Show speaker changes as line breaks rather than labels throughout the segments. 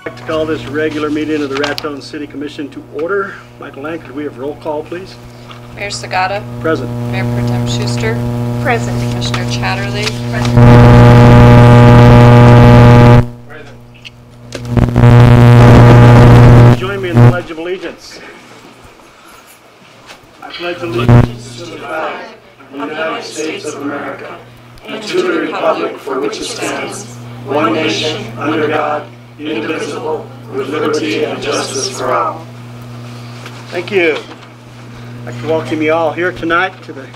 I'd like to call this regular meeting of the Raton City Commission to order. Michael Lang, could we have roll call, please?
Mayor Sagata.
Present.
Mayor Pro Tem Schuster.
Present.
Commissioner Chatterley.
Present.
Join me in the Pledge of Allegiance. I pledge allegiance to the flag of the United States of America and to the republic for which it stands, one nation, under God, indivisible, with liberty and justice for all. Thank you. I'd like to welcome you all here tonight to the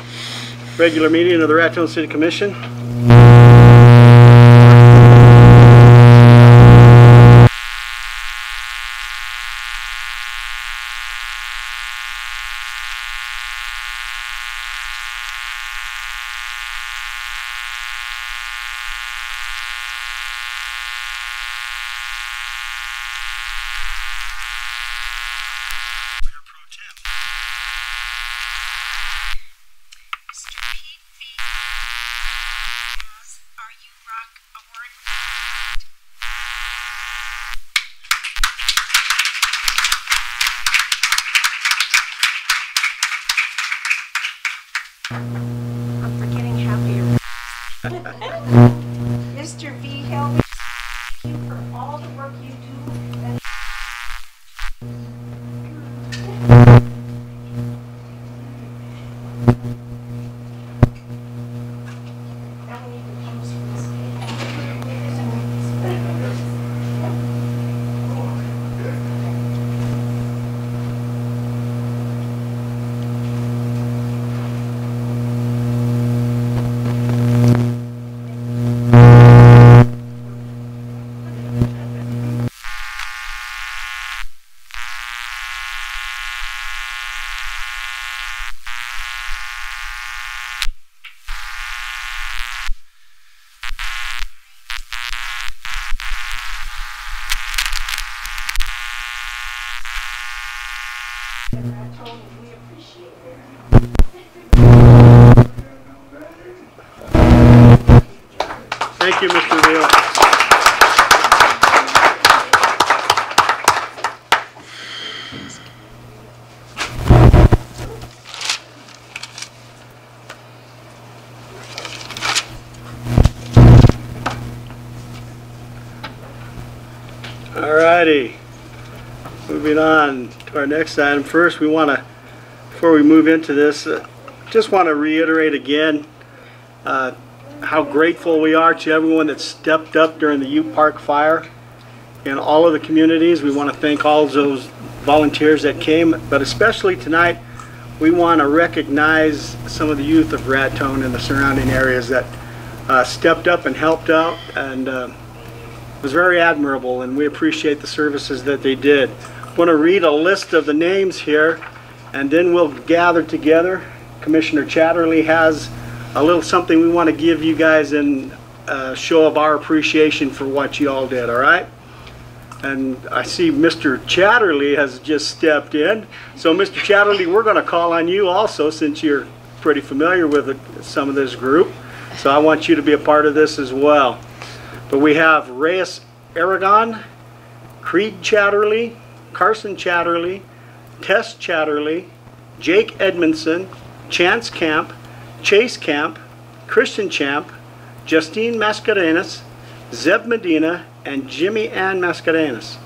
regular meeting of the Raton City Commission.
I'm forgetting happier. Mr. V. Helvig, thank you for all the work you do. Raton, we appreciate it.
Thank you, Mr. Veal. All righty. Moving on to our next item. First, we want to, before we move into this, just want to reiterate again how grateful we are to everyone that stepped up during the Ute Park fire in all of the communities. We want to thank all those volunteers that came, but especially tonight, we want to recognize some of the youth of Raton and the surrounding areas that stepped up and helped out, and it was very admirable, and we appreciate the services that they did. I'm going to read a list of the names here, and then we'll gather together. Commissioner Chatterley has a little something we want to give you guys in a show of our appreciation for what you all did, all right? And I see Mr. Chatterley has just stepped in. So Mr. Chatterley, we're going to call on you also, since you're pretty familiar with some of this group. So I want you to be a part of this as well. But we have Reyes Aragon, Creed Chatterley, Carson Chatterley, Tess Chatterley, Jake Edmondson, Chance Camp, Chase Camp, Christian Champ, Justine Mascarenas, Zeb Medina, and Jimmy Ann Mascarenas.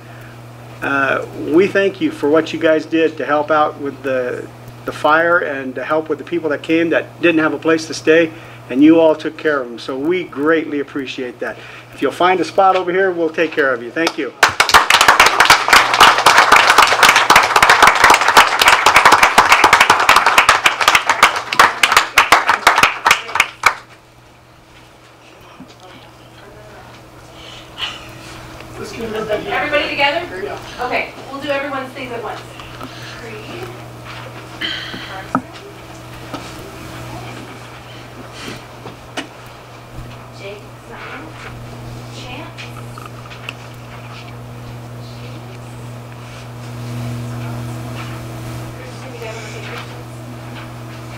We thank you for what you guys did to help out with the fire and to help with the people that came that didn't have a place to stay, and you all took care of them. So we greatly appreciate that. If you'll find a spot over here, we'll take care of you. Thank you.
Everybody together? Okay, we'll do everyone's things at once. Creed, Carson, Jake, Chance, Christian, you guys want to say Christian?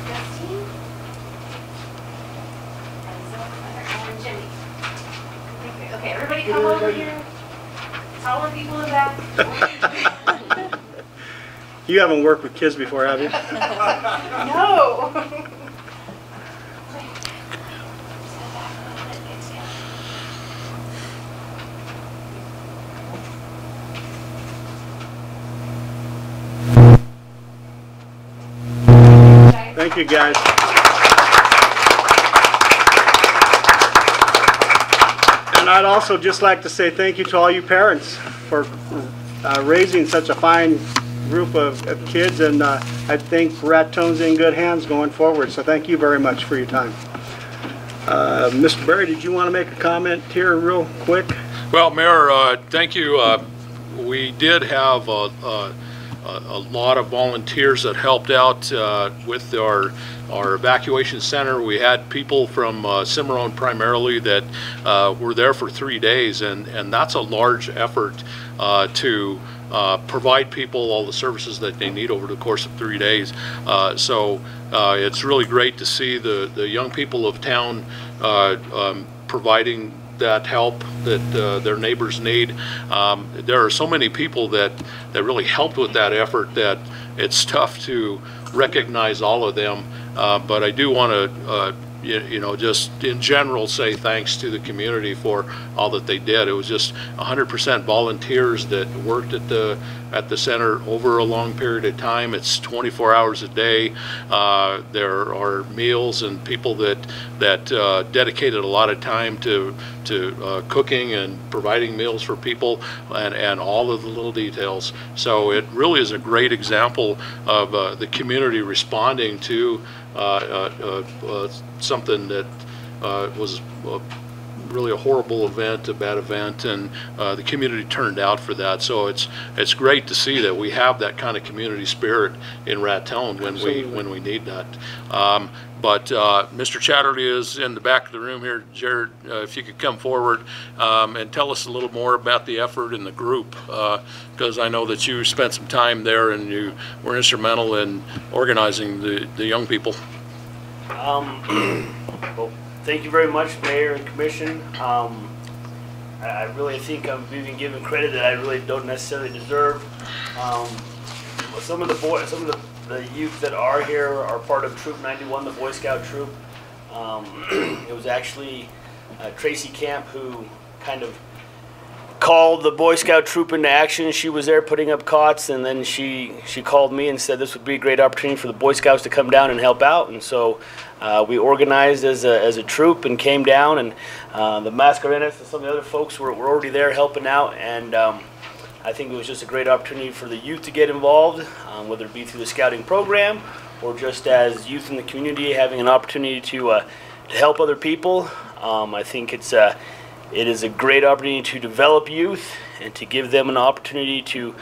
Justine, and Jimmy. Okay, everybody come over here. taller people in the back.
You haven't worked with kids before, have you?
No.
Thank you, guys. And I'd also just like to say thank you to all you parents for raising such a fine group of kids, and I think Raton's in good hands going forward, so thank you very much for your time. Mr. Berry, did you want to make a comment here real quick?
Well, Mayor, thank you. We did have a lot of volunteers that helped out with our evacuation center. We had people from Cimarron primarily that were there for 3 days, and that's a large effort to provide people all the services that they need over the course of 3 days. So it's really great to see the young people of town providing that help that their neighbors need. There are so many people that really helped with that effort that it's tough to recognize all of them. But I do want to just in general say thanks to the community for all that they did. It was just 100% volunteers that worked at the center over a long period of time. It's 24 hours a day. There are meals and people that dedicated a lot of time to cooking and providing meals for people, and all of the little details. So it really is a great example of the community responding to something that was really a horrible event, a bad event, and the community turned out for that. So it's great to see that we have that kind of community spirit in Raton when we need that. But Mr. Chatterley is in the back of the room here. Jared, if you could come forward and tell us a little more about the effort in the group, because I know that you spent some time there and you were instrumental in organizing the young people.
Well, thank you very much, Mayor and Commission. I really think I'm being given credit that I really don't necessarily deserve. Some of the youth that are here are part of Troop 91, the Boy Scout troop. It was actually Tracy Camp who kind of called the Boy Scout troop into action. She was there putting up cots, and then she called me and said this would be a great opportunity for the Boy Scouts to come down and help out. And so we organized as a troop and came down, and the Mascarenas and some of the other folks were already there helping out. And I think it was just a great opportunity for the youth to get involved, whether it be through the scouting program or just as youth in the community having an opportunity to help other people. I think it is a great opportunity to develop youth and to give them an opportunity to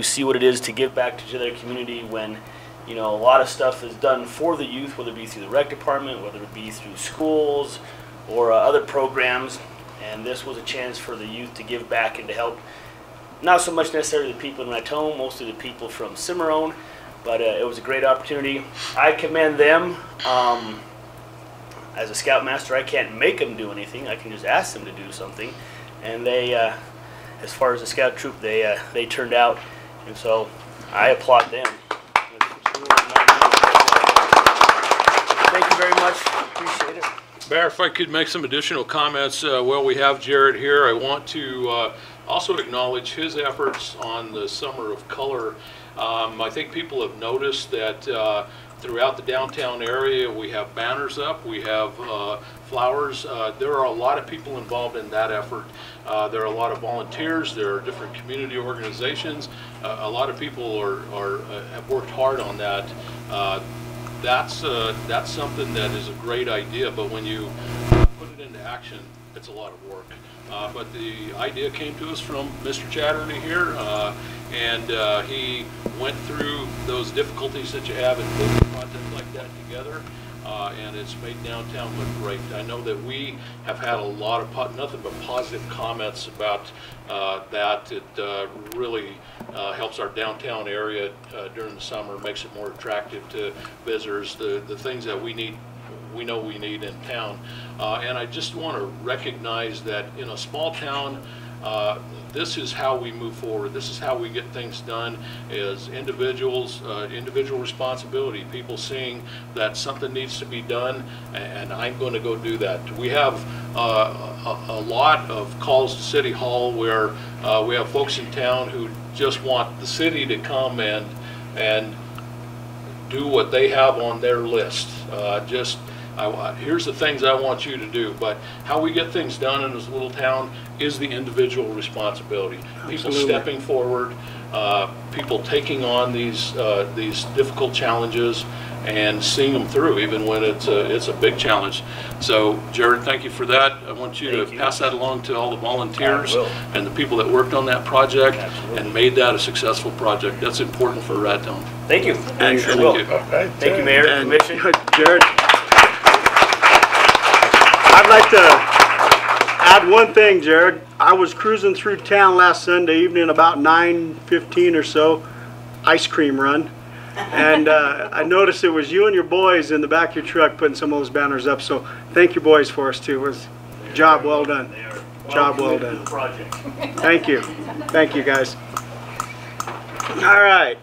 see what it is to give back to their community when, a lot of stuff is done for the youth, whether it be through the rec department, whether it be through schools or other programs. And this was a chance for the youth to give back and to help, not so much necessarily the people in Raton, mostly the people from Cimarron, but it was a great opportunity. I commend them. As a scoutmaster, I can't make them do anything. I can just ask them to do something, and they, as far as the scout troop, they turned out, and so I applaud them. Thank you very much. Appreciate it.
Mayor, if I could make some additional comments while we have Jared here, I want to also acknowledge his efforts on the Summer of Color. I think people have noticed that throughout the downtown area we have banners up, we have flowers. There are a lot of people involved in that effort. There are a lot of volunteers, there are different community organizations. A lot of people have worked hard on that. That's something that is a great idea, but when you put it into action, it's a lot of work. But the idea came to us from Mr. Chatterley here, and he went through those difficulties that you have in putting content like that together, and it's made downtown look great. I know that we have had a lot of nothing but positive comments about that. It really helps our downtown area during the summer, makes it more attractive to visitors, the things that we know we need in town. And I just want to recognize that in a small town this is how we move forward. This is how we get things done as individuals, individual responsibility, people seeing that something needs to be done, and I'm going to go do that. We have a lot of calls to City Hall where we have folks in town who just want the city to come and do what they have on their list. Here's the things I want you to do, but how we get things done in this little town is the individual responsibility.
Absolutely.
People stepping forward, people taking on these difficult challenges and seeing them through, even when it's a big challenge. So, Jared, thank you for that. I want you to pass that along to all the volunteers and the people that worked on that project and made that a successful project. That's important for Raton.
Thank you.
And,
Sure will. Thank you, Mayor,
and
Commission.
Jared, I'd like to add one thing, Jared. I was cruising through town last Sunday evening about 9:15 or so, ice cream run, and I noticed it was you and your boys in the back of your truck putting some of those banners up. So thank you, boys, for us too. It was job well done. Job well done. Thank you. Thank you, guys. All right.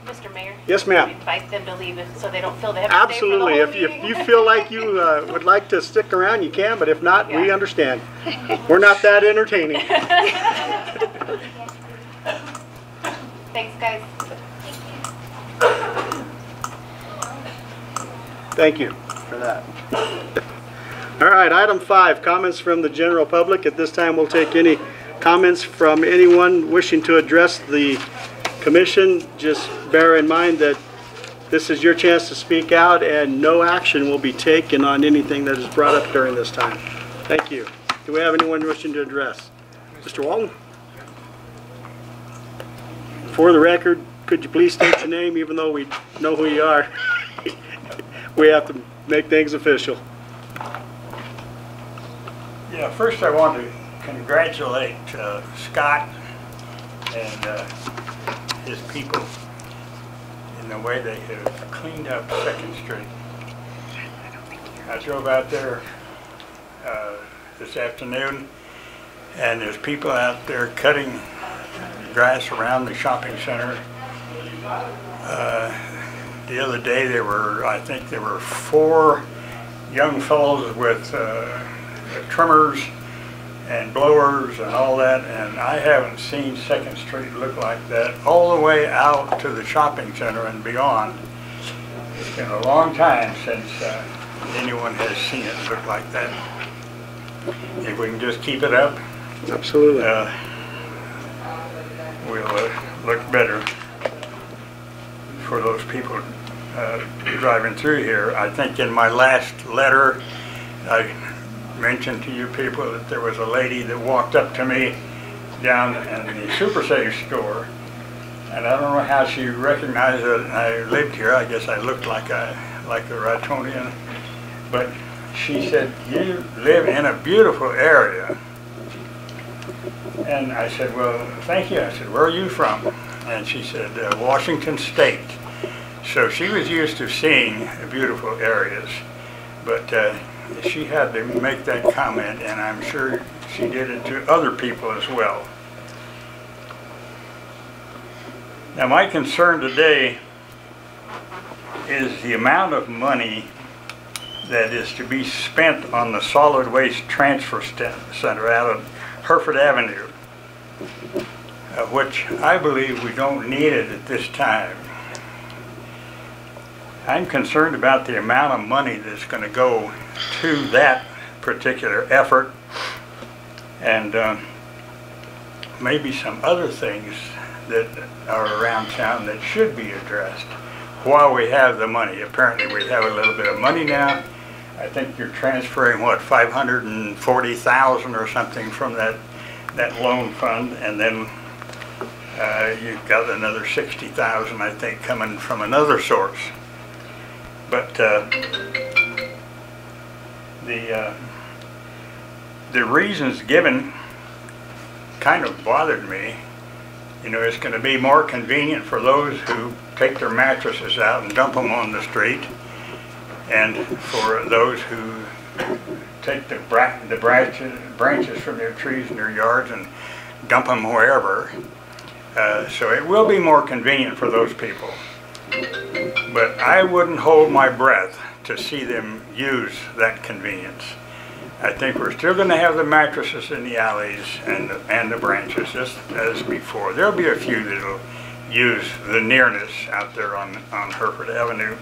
Mr. Mayor?
Yes, ma'am.
Invite them to leave it so they don't feel they have to stay for the
Absolutely.
whole
If
meeting.
you feel like you would like to stick around, you can, but if not, we understand. We're not that entertaining.
Thanks, guys.
Thank you for that. All right, item 5, comments from the general public. At this time, we'll take any comments from anyone wishing to address the commission. Just bear in mind that this is your chance to speak out and no action will be taken on anything that is brought up during this time. Thank you. Do we have anyone wishing to address? Mr. Walton? For the record, could you please state your name, even though we know who you are? We have to make things official.
Yeah, first I want to congratulate Scott and his people in the way they have cleaned up 2nd Street. I drove out there this afternoon, and there's people out there cutting grass around the shopping center. The other day I think there were 4 young fellows with trimmers and blowers and all that, and I haven't seen 2nd Street look like that all the way out to the shopping center and beyond. It's been a long time since anyone has seen it look like that. If we can just keep it up,
Absolutely.
We'll look better for those people driving through here. I think in my last letter, I mentioned to you people that there was a lady that walked up to me down in the Super Save store, and I don't know how she recognized that I lived here. I guess I looked like a Ratonian, but she said, "You live in a beautiful area." And I said, "Well, thank you." I said, "Where are you from?" And she said, "Washington State." So she was used to seeing beautiful areas, but she had to make that comment, and I'm sure she did it to other people as well. Now, my concern today is the amount of money that is to be spent on the solid waste transfer center out of Hereford Avenue, which I believe we don't need it at this time. I'm concerned about the amount of money that's going to go to that particular effort, and maybe some other things that are around town that should be addressed while we have the money. Apparently we have a little bit of money now. I think you're transferring, what, 540,000 or something from that loan fund, and then you've got another 60,000, I think, coming from another source. But the reasons given kind of bothered me. You know, it's going to be more convenient for those who take their mattresses out and dump them on the street, and for those who take the branches from their trees in their yards and dump them wherever. So it will be more convenient for those people. But I wouldn't hold my breath to see them use that convenience. I think we're still going to have the mattresses in the alleys and the branches just as before. There'll be a few that'll use the nearness out there on Hereford Avenue.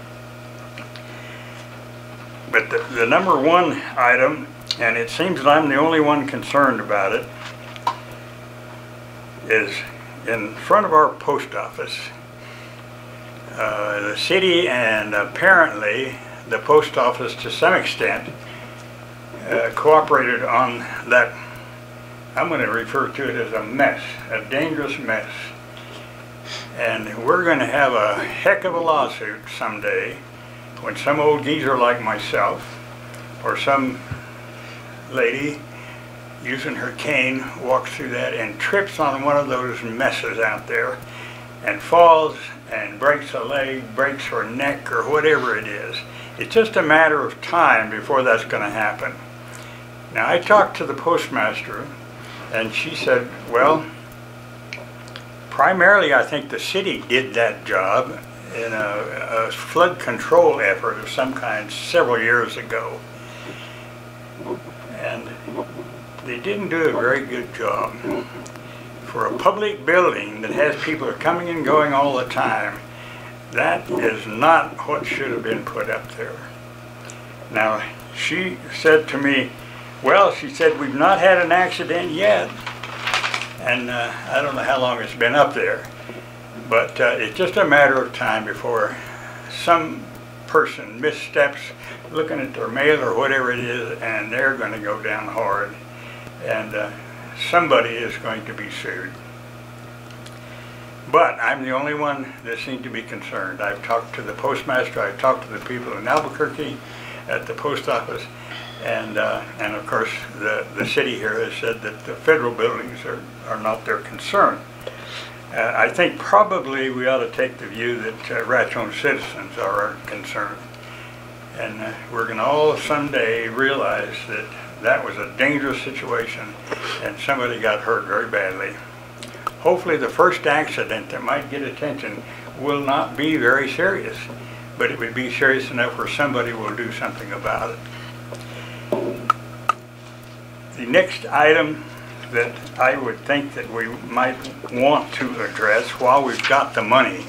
But the number one item, and it seems that I'm the only one concerned about it, is in front of our post office. The city and apparently the post office to some extent cooperated on that. I'm going to refer to it as a mess, a dangerous mess. And we're going to have a heck of a lawsuit someday when some old geezer like myself or some lady using her cane walks through that and trips on one of those messes out there and falls and breaks a leg, breaks her neck, or whatever it is. It's just a matter of time before that's going to happen. Now, I talked to the postmaster, and she said, well, primarily I think the city did that job in a flood control effort of some kind several years ago. And they didn't do a very good job. For a public building that has people coming and going all the time, that is not what should have been put up there. Now, she said to me, well, she said, we've not had an accident yet. And I don't know how long it's been up there. But it's just a matter of time before some person missteps looking at their mail or whatever it is, and they're going to go down hard. And somebody is going to be sued. But I'm the only one that seems to be concerned. I've talked to the postmaster, I've talked to the people in Albuquerque at the post office, and of course the city here has said that the federal buildings are not their concern. I think probably we ought to take the view that Raton citizens are our concern. And we're going to all someday realize that that was a dangerous situation and somebody got hurt very badly. Hopefully the first accident that might get attention will not be very serious, but it would be serious enough where somebody will do something about it. The next item that I would think that we might want to address while we've got the money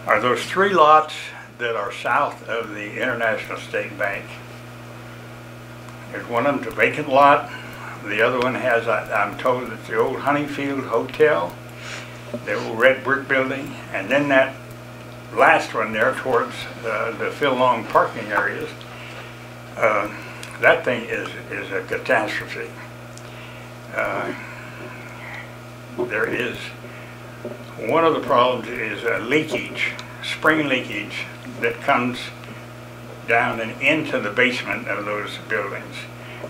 are those 3 lots that are south of the International State Bank. There's one of them's a vacant lot. The other one has, I'm told, it's the old Honeyfield Hotel, the old red brick building, and then that last one there towards the Phil Long parking areas. That thing is a catastrophe. There is, one of the problems is leakage, spring leakage that comes down and into the basement of those buildings.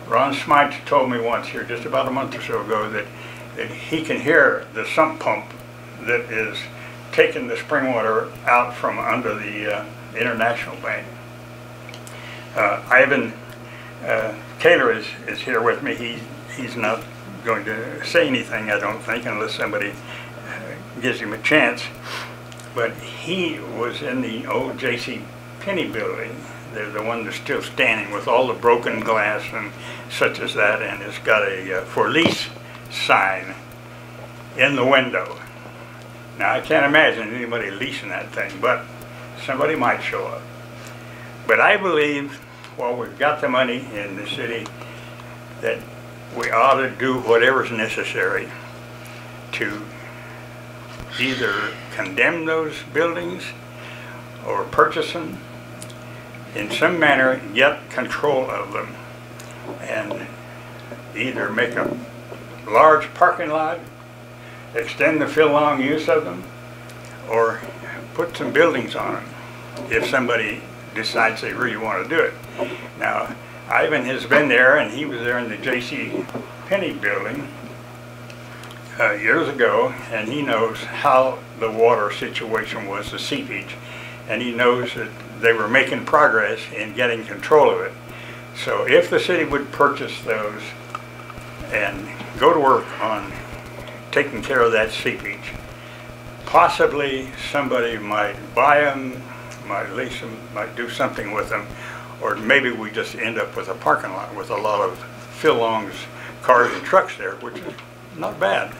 Ron Smythe told me once here, just about a month or so ago, that he can hear the sump pump that is taking the spring water out from under the International Bank. Ivan Kaler is here with me. He's not going to say anything, I don't think, unless somebody gives him a chance. But he was in the old J.C. Penney building. They're the one that's still standing with all the broken glass and such as that, and it's got a for lease sign in the window. Now, I can't imagine anybody leasing that thing, but somebody might show up. But I believe, while we've got the money in the city, that we ought to do whatever's necessary to either condemn those buildings or purchase them, in some manner get control of them, and either make a large parking lot, extend the Phil Long use of them, or put some buildings on them if somebody decides they really want to do it. Now, Ivan has been there, and he was there in the J.C. Penney building years ago, and he knows how the water situation was, the seepage, and he knows that they were making progress in getting control of it. So if the city would purchase those and go to work on taking care of that seepage, possibly somebody might buy them, might lease them, might do something with them, or maybe we just end up with a parking lot with a lot of Phil-Long's cars and trucks there, which is not bad.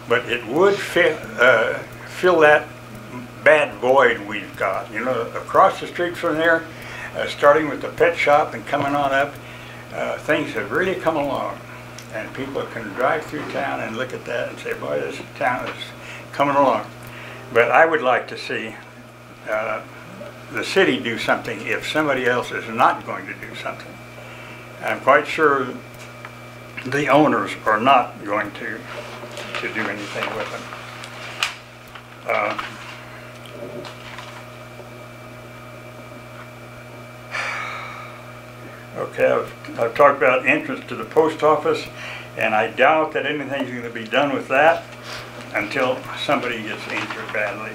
But it would fill that bad void we've got. You know, across the street from there, starting with the pet shop and coming on up, things have really come along. And people can drive through town and look at that and say, boy, this town is coming along. But I would like to see the city do something if somebody else is not going to do something. I'm quite sure the owners are not going to do anything with them. Okay, I've talked about entrance to the post office, and I doubt that anything's going to be done with that until somebody gets injured badly.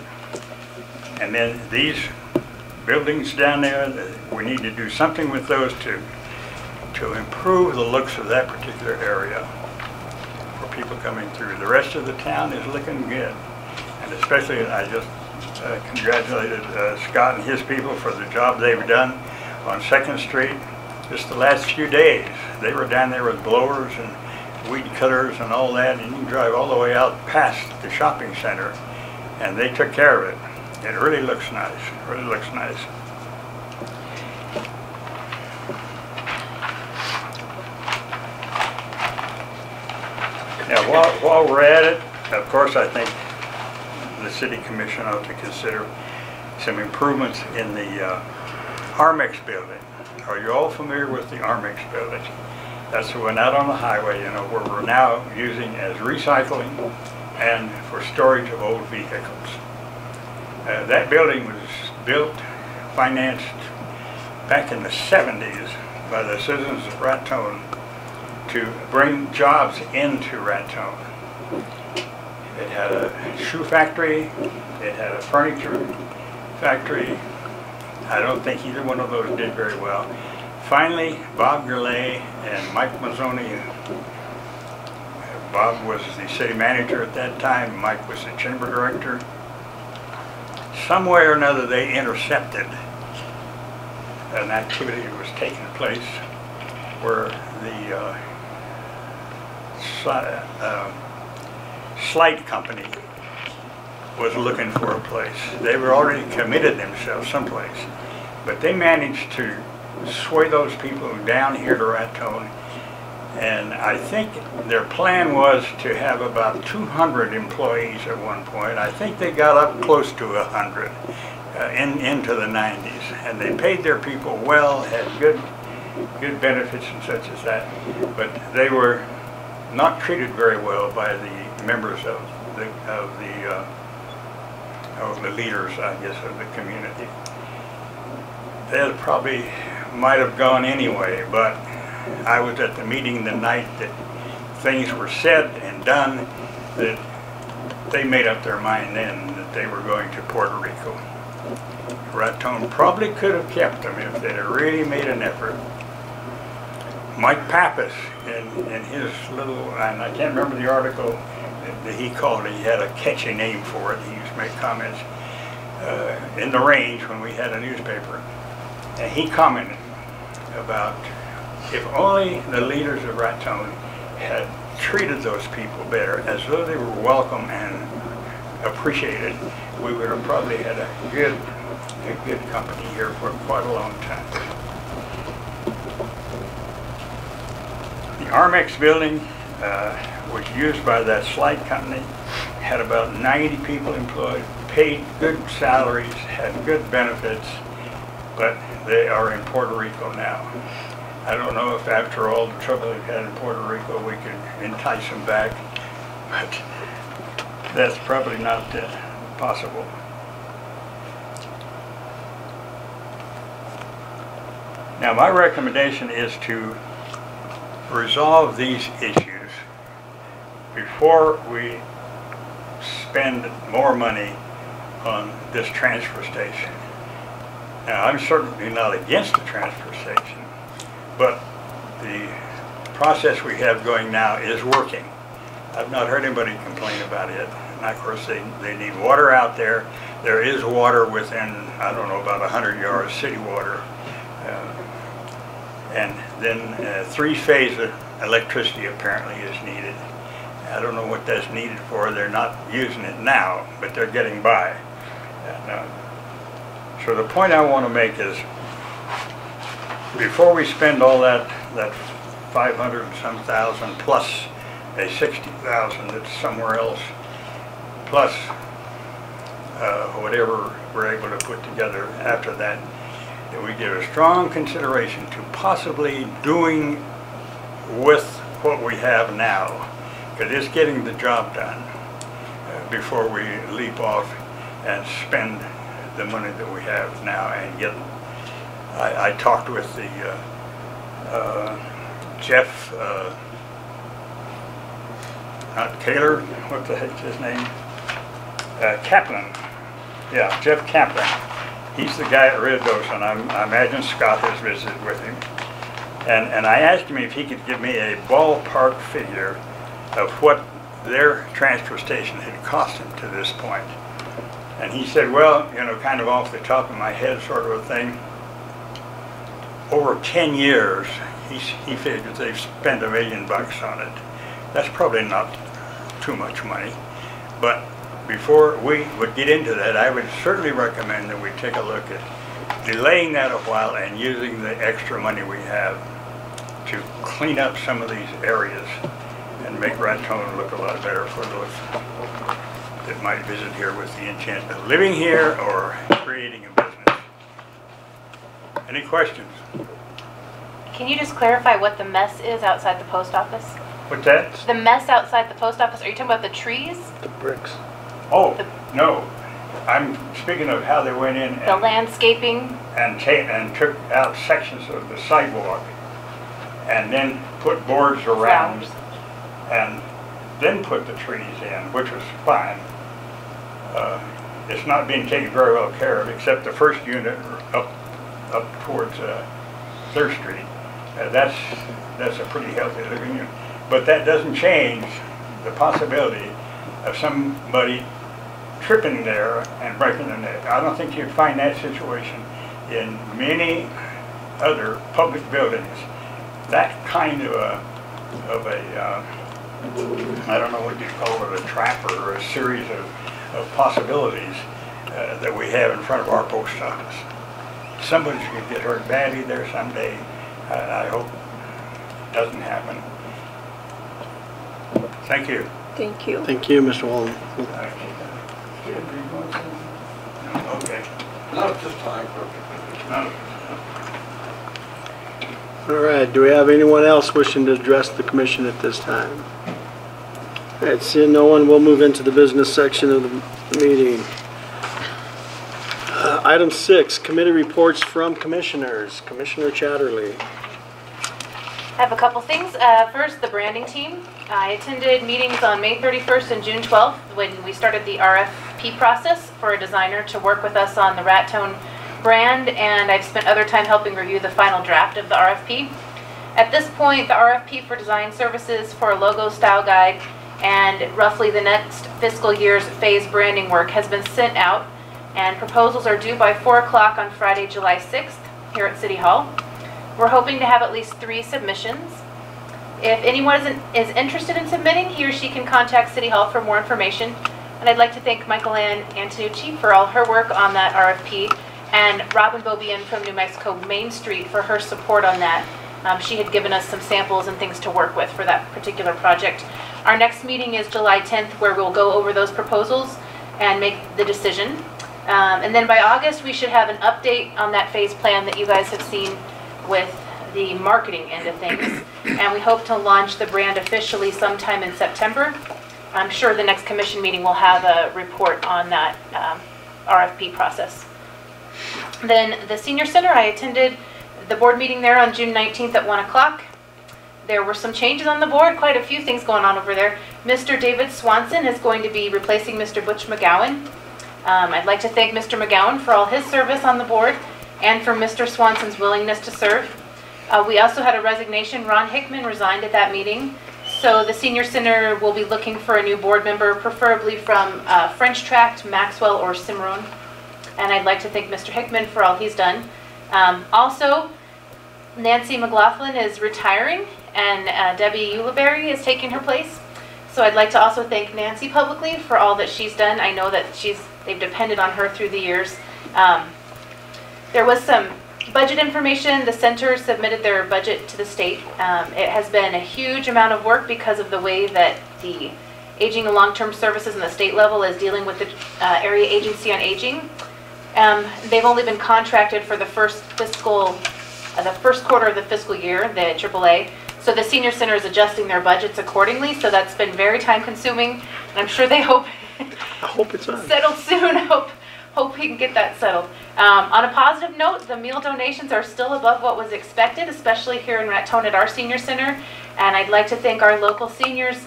And then these buildings down there, we need to do something with those to improve the looks of that particular area for people coming through. The rest of the town is looking good. And especially, I just congratulated Scott and his people for the job they've done on 2nd Street. Just the last few days, they were down there with blowers and weed cutters and all that, and you can drive all the way out past the shopping center, and they took care of it. It really looks nice. It really looks nice. Now, while we're at it, of course, I think the City Commission ought to consider some improvements in the Armex building. Are you all familiar with the Armex building? That's the one out on the highway, you know, where we're now using as recycling and for storage of old vehicles. That building was built, financed back in the 70s by the citizens of Raton to bring jobs into Raton. It had a shoe factory, it had a furniture factory. I don't think either one of those did very well. Finally, Bob Gurley and Mike Mazzoni, Bob was the city manager at that time, Mike was the chamber director. Some way or another they intercepted an activity that was taking place where the Slide Company was looking for a place. They were already committed themselves someplace, but they managed to sway those people down here to Raton, and I think their plan was to have about 200 employees at one point. I think they got up close to 100 into the 90s, and they paid their people well, had good benefits and such as that, but they were not treated very well by the members of the leaders, I guess, of the community. They probably might have gone anyway, but I was at the meeting the night that things were said and done, that they made up their mind then that they were going to Puerto Rico. Raton probably could have kept them if they'd really made an effort. Mike Pappas, in his little, and I can't remember the article that he called it, he had a catchy name for it. He used to make comments in the range when we had a newspaper. And he commented about if only the leaders of Raton had treated those people better, as though they were welcome and appreciated, we would have probably had a good company here for quite a long time. The Armex building was used by that Slide Company, had about 90 people employed, paid good salaries, had good benefits, but they are in Puerto Rico now. I don't know if after all the trouble they've had in Puerto Rico we could entice them back, but that's probably not possible. Now my recommendation is to resolve these issues before we spend more money on this transfer station. Now, I'm certainly not against the transfer station, but process we have going now is working. I've not heard anybody complain about it. And of course, they need water out there. There is water within, I don't know, about 100 yards, city water. And then three-phase electricity apparently is needed. I don't know what that's needed for. They're not using it now, but they're getting by. And, so the point I want to make is, before we spend all that 500 and some thousand plus a 60,000 that's somewhere else, plus whatever we're able to put together after that, that we give a strong consideration to possibly doing with what we have now, because it's getting the job done before we leap off and spend the money that we have now and get. I talked with the Jeff, not Kaler, what the heck's his name? Kaplan. Yeah, Jeff Kaplan. He's the guy at Raton, and I imagine Scott has visited with him. And I asked him if he could give me a ballpark figure of what their transfer station had cost him to this point. And he said, well, you know, kind of off the top of my head sort of a thing, over 10 years, he figures they've spent $1 million on it. That's probably not too much money, but before we would get into that, I would certainly recommend that we take a look at delaying that a while and using the extra money we have to clean up some of these areas and make Raton look a lot better for those that might visit here with the intent of living here or creating a business. Any questions?
Can you just clarify what the mess is outside the post office?
What's that?
The mess outside the post office, are you talking about the trees?
The bricks.
Oh, no. I'm speaking of how they went in
The
and,
landscaping?
and took out sections of the sidewalk and then put boards around
Flowers.
and then put the trees in, which was fine. It's not being taken very well care of, except the first unit up towards 3rd Street. That's a pretty healthy looking unit. But that doesn't change the possibility of somebody tripping there and breaking their neck. I don't think you'd find that situation in many other public buildings. That kind of a I don't know what you call it, a trap or a series of possibilities that we have in front of our post office. Somebody's going to get hurt badly there someday. I hope it doesn't happen. Thank you.
Thank you.
Thank you, Mr. Walden.
Okay.
Not at this time,
No.
All right, do we have anyone else wishing to address the commission at this time? All right, seeing no one, we'll move into the business section of the meeting. Item 6, committee reports from commissioners. Commissioner Chatterley.
I have a couple things. First, the branding team. I attended meetings on May 31st and June 12th when we started the RFP process for a designer to work with us on the Raton brand, and I've spent other time helping review the final draft of the RFP. At this point, the RFP for design services for a logo style guide and roughly the next fiscal year's phase branding work has been sent out, and proposals are due by 4 o'clock on Friday, July 6th here at City Hall. We're hoping to have at least 3 submissions. If anyone is interested in submitting, he or she can contact City Hall for more information. And I'd like to thank Michael Ann Antonucci for all her work on that RFP, and Robin Bobian from New Mexico Main Street for her support on that. She had given us some samples and things to work with for that particular project. Our next meeting is July 10th, where we'll go over those proposals and make the decision. And then by August, we should have an update on that phase plan that you guys have seen with the marketing end of things. And we hope to launch the brand officially sometime in September. I'm sure the next commission meeting will have a report on that RFP process. Then the Senior Center, I attended the board meeting there on June 19th at 1 o'clock. There were some changes on the board, quite a few things going on over there. Mr. David Swanson is going to be replacing Mr. Butch McGowan. I'd like to thank Mr. McGowan for all his service on the board and for Mr. Swanson's willingness to serve. We also had a resignation. Ron Hickman resigned at that meeting. So the Senior Center will be looking for a new board member, preferably from French Tract, Maxwell, or Cimarron. And I'd like to thank Mr. Hickman for all he's done. Also, Nancy McLaughlin is retiring, and Debbie Uliberry is taking her place. So I'd like to also thank Nancy publicly for all that she's done. I know that they've depended on her through the years. There was some budget information. The center submitted their budget to the state. It has been a huge amount of work because of the way that the Aging and Long-Term Services in the state level is dealing with the Area Agency on Aging. They've only been contracted for the first quarter of the fiscal year, the AAA. So the Senior Center is adjusting their budgets accordingly. So that's been very time consuming. And I'm sure they hope
I hope it's on.
settled soon. Hope we can get that settled. On a positive note, the meal donations are still above what was expected, especially here in Raton at our Senior Center. And I'd like to thank our local seniors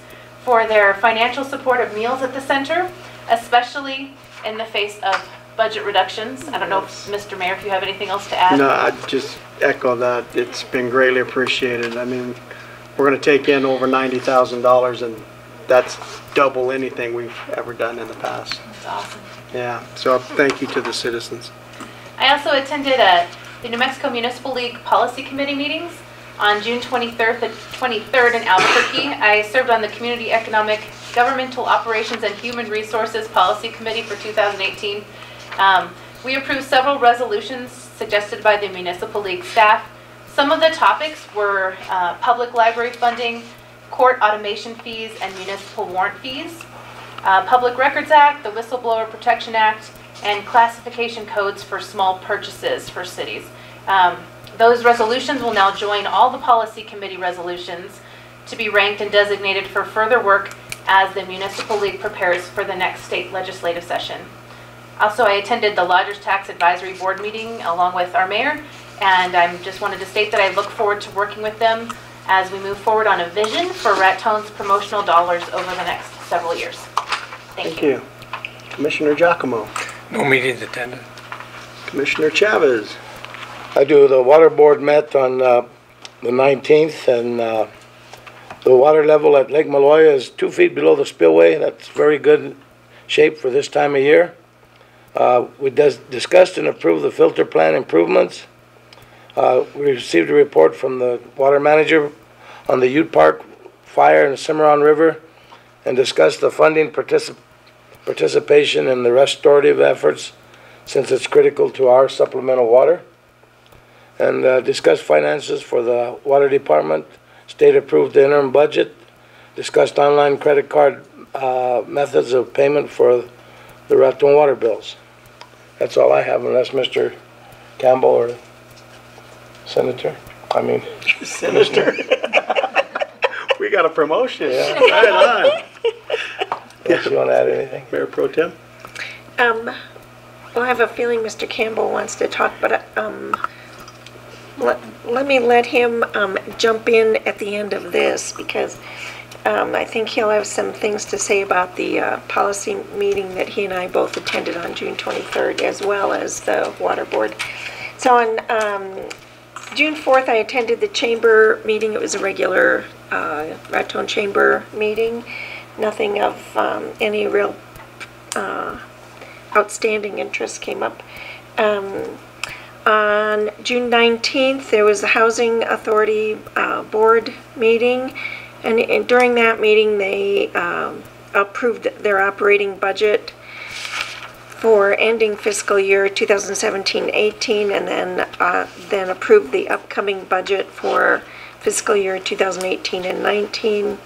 for their financial support of meals at the center, especially in the face of budget reductions. I don't know, if, Mr. Mayor, if you have anything else to add.
No, I'd just echo that. It's been greatly appreciated. I mean, we're going to take in over $90,000, and that's double anything we've ever done in the past.
That's awesome.
Yeah, so thank you to the citizens.
I also attended the New Mexico Municipal League Policy Committee meetings on June 23rd in Albuquerque. I served on the Community Economic, Governmental Operations, and Human Resources Policy Committee for 2018. We approved several resolutions suggested by the Municipal League staff. Some of the topics were public library funding, court automation fees, and municipal warrant fees, Public Records Act, the Whistleblower Protection Act, and classification codes for small purchases for cities. Those resolutions will now join all the Policy Committee resolutions to be ranked and designated for further work as the Municipal League prepares for the next state legislative session. Also, I attended the Lodgers Tax Advisory Board meeting along with our mayor, and I just wanted to state that I look forward to working with them as we move forward on a vision for Raton's promotional dollars over the next several years. Thank you.
Commissioner Giacomo.
No meetings attended.
Commissioner Chavez.
I do. The water board met on the 19th, and the water level at Lake Maloya is 2 feet below the spillway. That's very good shape for this time of year. We discussed and approved the filter plant improvements. We received a report from the water manager on the Ute Park fire in the Cimarron River, and discussed the funding participation in the restorative efforts, since it's critical to our supplemental water. And discussed finances for the water department. State approved the interim budget. Discussed online credit card methods of payment for the Raton water bills. That's all I have, unless Mr. Campbell or Senator.
Senator. We got a promotion.
Yeah.
Right on.
Unless you want to add anything?
Mayor Pro Tem.
Well, I have a feeling Mr. Campbell wants to talk, but let me let him jump in at the end of this, because I think he'll have some things to say about the policy meeting that he and I both attended on June 23rd, as well as the water board. So on June 4th, I attended the chamber meeting. It was a regular Raton chamber meeting. Nothing of any real outstanding interest came up. On June 19th, there was the Housing Authority board meeting, and during that meeting, they approved their operating budget for ending fiscal year 2017-18, and then approved the upcoming budget for fiscal year 2018 and 19.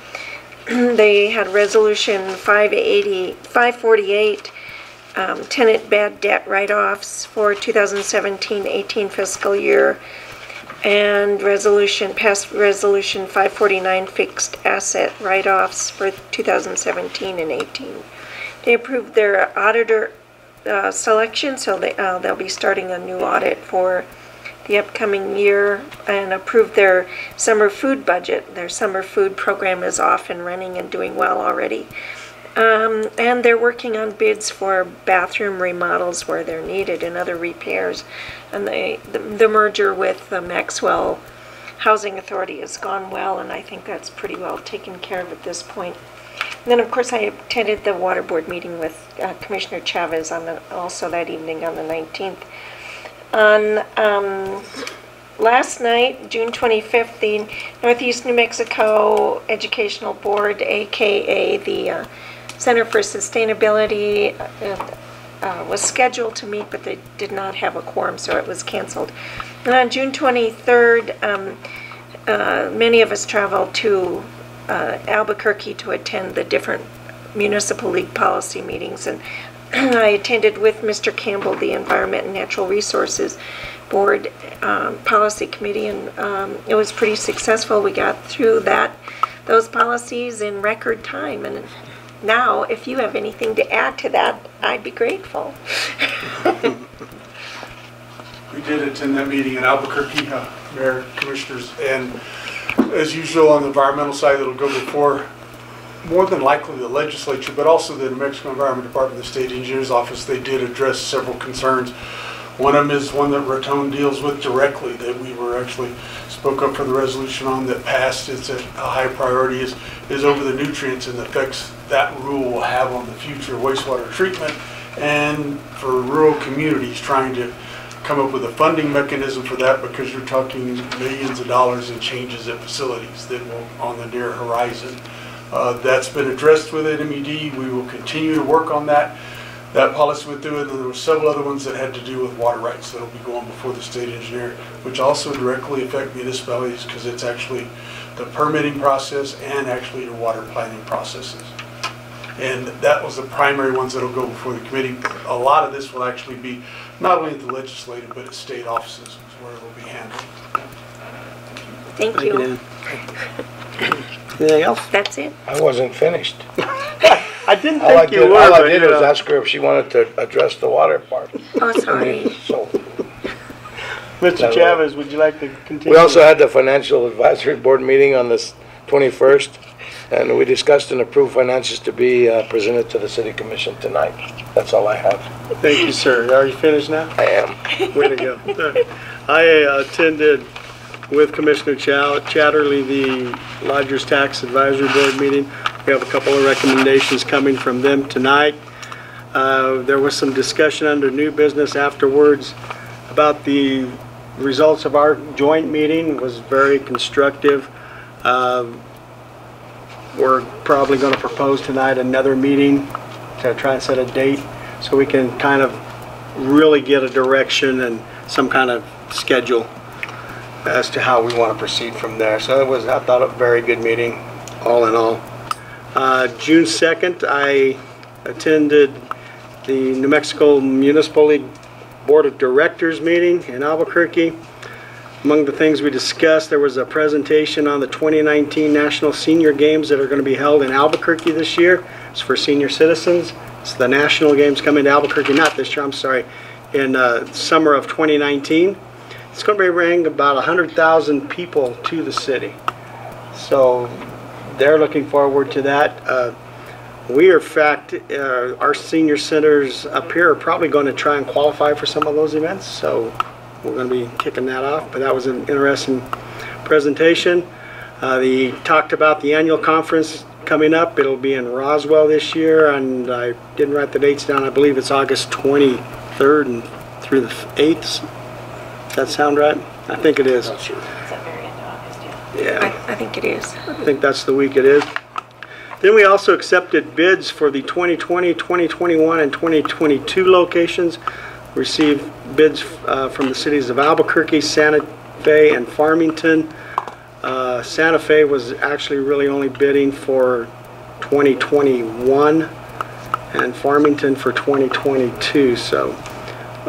They had resolution 548, tenant bad debt write-offs for 2017-18 fiscal year, and passed resolution 549, fixed asset write-offs for 2017 and 18. They approved their auditor selection, so they'll be starting a new audit for the upcoming year, and approved their summer food budget. Their summer food program is off and running and doing well already. And they're working on bids for bathroom remodels where they're needed and other repairs. And the merger with the Maxwell Housing Authority has gone well, and I think that's pretty well taken care of at this point. And then, of course, I attended the Water Board meeting with Commissioner Chavez also that evening on the 19th. On last night, June 25th, the Northeast New Mexico Educational Board, aka the Center for Sustainability, was scheduled to meet, but they did not have a quorum, so it was canceled. And on June 23rd, many of us traveled to Albuquerque to attend the different municipal league policy meetings, and I attended with Mr. Campbell the Environment and Natural Resources Board Policy Committee, and it was pretty successful. We got through those policies in record time, and now if you have anything to add to that, I'd be grateful.
We did attend that meeting in Albuquerque, Mayor, Commissioners, and as usual on the environmental side, it'll go before more than likely the legislature, but also the New Mexico Environment Department, the State Engineer's Office. They did address several concerns. One of them is one that Raton deals with directly, that we were actually spoke up for the resolution on that passed. It's a high priority is over the nutrients and the effects that rule will have on the future wastewater treatment, and for rural communities trying to come up with a funding mechanism for that, because you're talking millions of dollars in changes at facilities that will on the near horizon. That's been addressed with MED. We will continue to work on that. That policy went through, and then there were several other ones that had to do with water rights that'll be going before the state engineer, which also directly affect municipalities because it's actually the permitting process and actually your water planning processes. And that was the primary ones that'll go before the committee. A lot of this will actually be not only at the legislative, but at state offices is where it will be handled.
Thank you.
Anything else?
That's it.
I wasn't finished.
I didn't think you were.
All I
but,
did was ask her if she wanted to address the water part.
Oh, sorry.
So,
Mr. Chavez, would you like to continue?
we also had the Financial Advisory Board meeting on this 21st, and we discussed and approved finances to be presented to the City Commission tonight. That's all I have.
Thank you, sir. Are you finished now?
I am.
Way to go. I attended with Commissioner Chatterley the Lodgers Tax Advisory Board meeting. We have a couple of recommendations coming from them tonight. There was some discussion under new business afterwards about the results of our joint meeting. It was very constructive. We're probably going to propose tonight another meeting to try and set a date so we can kind of really get a direction and some kind of schedule as to how we want to proceed from there. So it was, I thought, a very good meeting, all in all. June 2nd, I attended the New Mexico Municipal League Board of Directors meeting in Albuquerque. Among the things we discussed, there was a presentation on the 2019 National Senior Games that are going to be held in Albuquerque this year. It's for senior citizens. It's the National Games coming to Albuquerque, not this year, I'm sorry, in summer of 2019. It's going to bring about 100,000 people to the city. So they're looking forward to that. We are, in fact, our senior centers up here are probably going to try and qualify for some of those events. So we're going to be kicking that off. But that was an interesting presentation. They talked about the annual conference coming up. It'll be in Roswell this year, and I didn't write the dates down. I believe it's August 23rd and through the 8th. Does that sound right? I think it is.
It's at very end of August, yeah.
Yeah.
I think it is.
I think that's the week it is. Then we also accepted bids for the 2020, 2021, and 2022 locations. Received bids from the cities of Albuquerque, Santa Fe, and Farmington. Santa Fe was actually really only bidding for 2021 and Farmington for 2022. So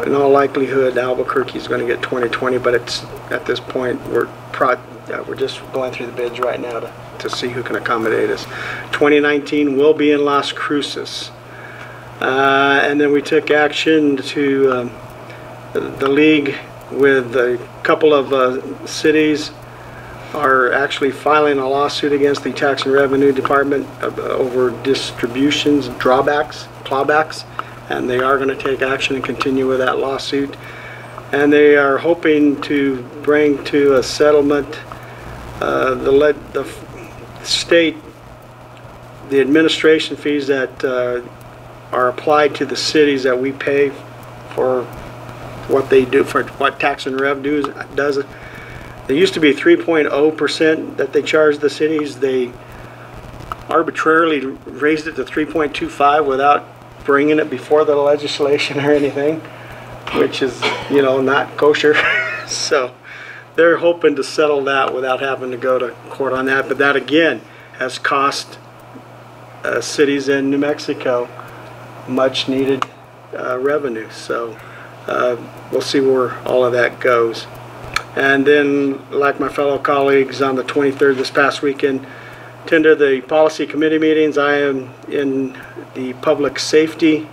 in all likelihood, Albuquerque is going to get 2020, but it's at this point we're just going through the bids right now to see who can accommodate us. 2019 will be in Las Cruces. And then we took action to the league with a couple of cities are actually filing a lawsuit against the Tax and Revenue Department over distributions, drawbacks, clawbacks, and they are going to take action and continue with that lawsuit. And they are hoping to bring to a settlement the state, the administration fees that are applied to the cities that we pay for what they do, for what tax and revenue does. There used to be 3.0% that they charged the cities. They arbitrarily raised it to 3.25 without bringing it before the legislation or anything, which is, you know, not kosher. So they're hoping to settle that without having to go to court on that. But that again has cost cities in New Mexico much needed revenue. So we'll see where all of that goes. And then, like my fellow colleagues, on the 23rd this past weekend, attended the policy committee meetings. I am in the public safety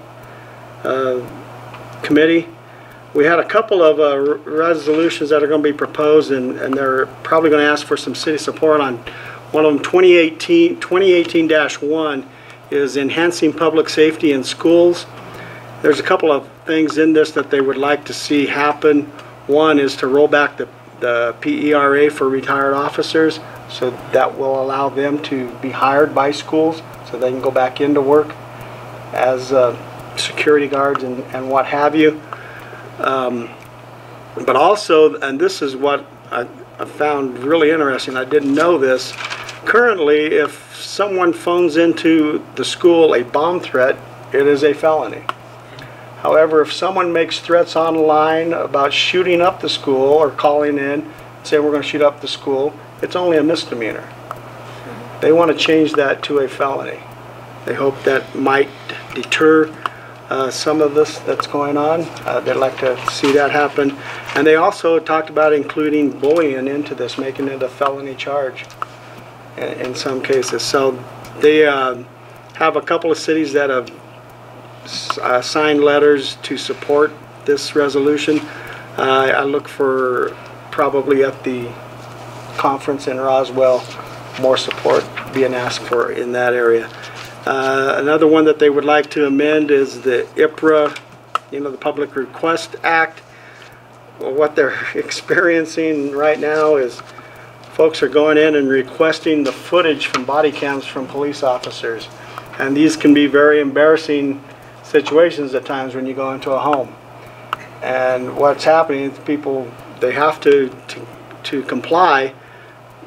committee. We had a couple of resolutions that are going to be proposed, and they're probably going to ask for some city support on one of them. 2018-1 is enhancing public safety in schools. There's a couple of things in this that they would like to see happen. One is to roll back the PERA for retired officers, so that will allow them to be hired by schools so they can go back into work as security guards and what have you. But also, and this is what I found really interesting, I didn't know this, currently if someone phones into the school a bomb threat, it is a felony. However, if someone makes threats online about shooting up the school or calling in, say we're going to shoot up the school, it's only a misdemeanor. They want to change that to a felony. They hope that might deter some of this that's going on. They'd like to see that happen. And they also talked about including bullying into this, making it a felony charge in some cases. So they have a couple of cities that have signed letters to support this resolution. I look for probably at the conference in Roswell more support being asked for in that area. Another one that they would like to amend is the IPRA, you know, the Public Request Act. Well, what they're experiencing right now is folks are going in and requesting the footage from body cams from police officers, and these can be very embarrassing situations at times when you go into a home. And what's happening is people, they have to comply.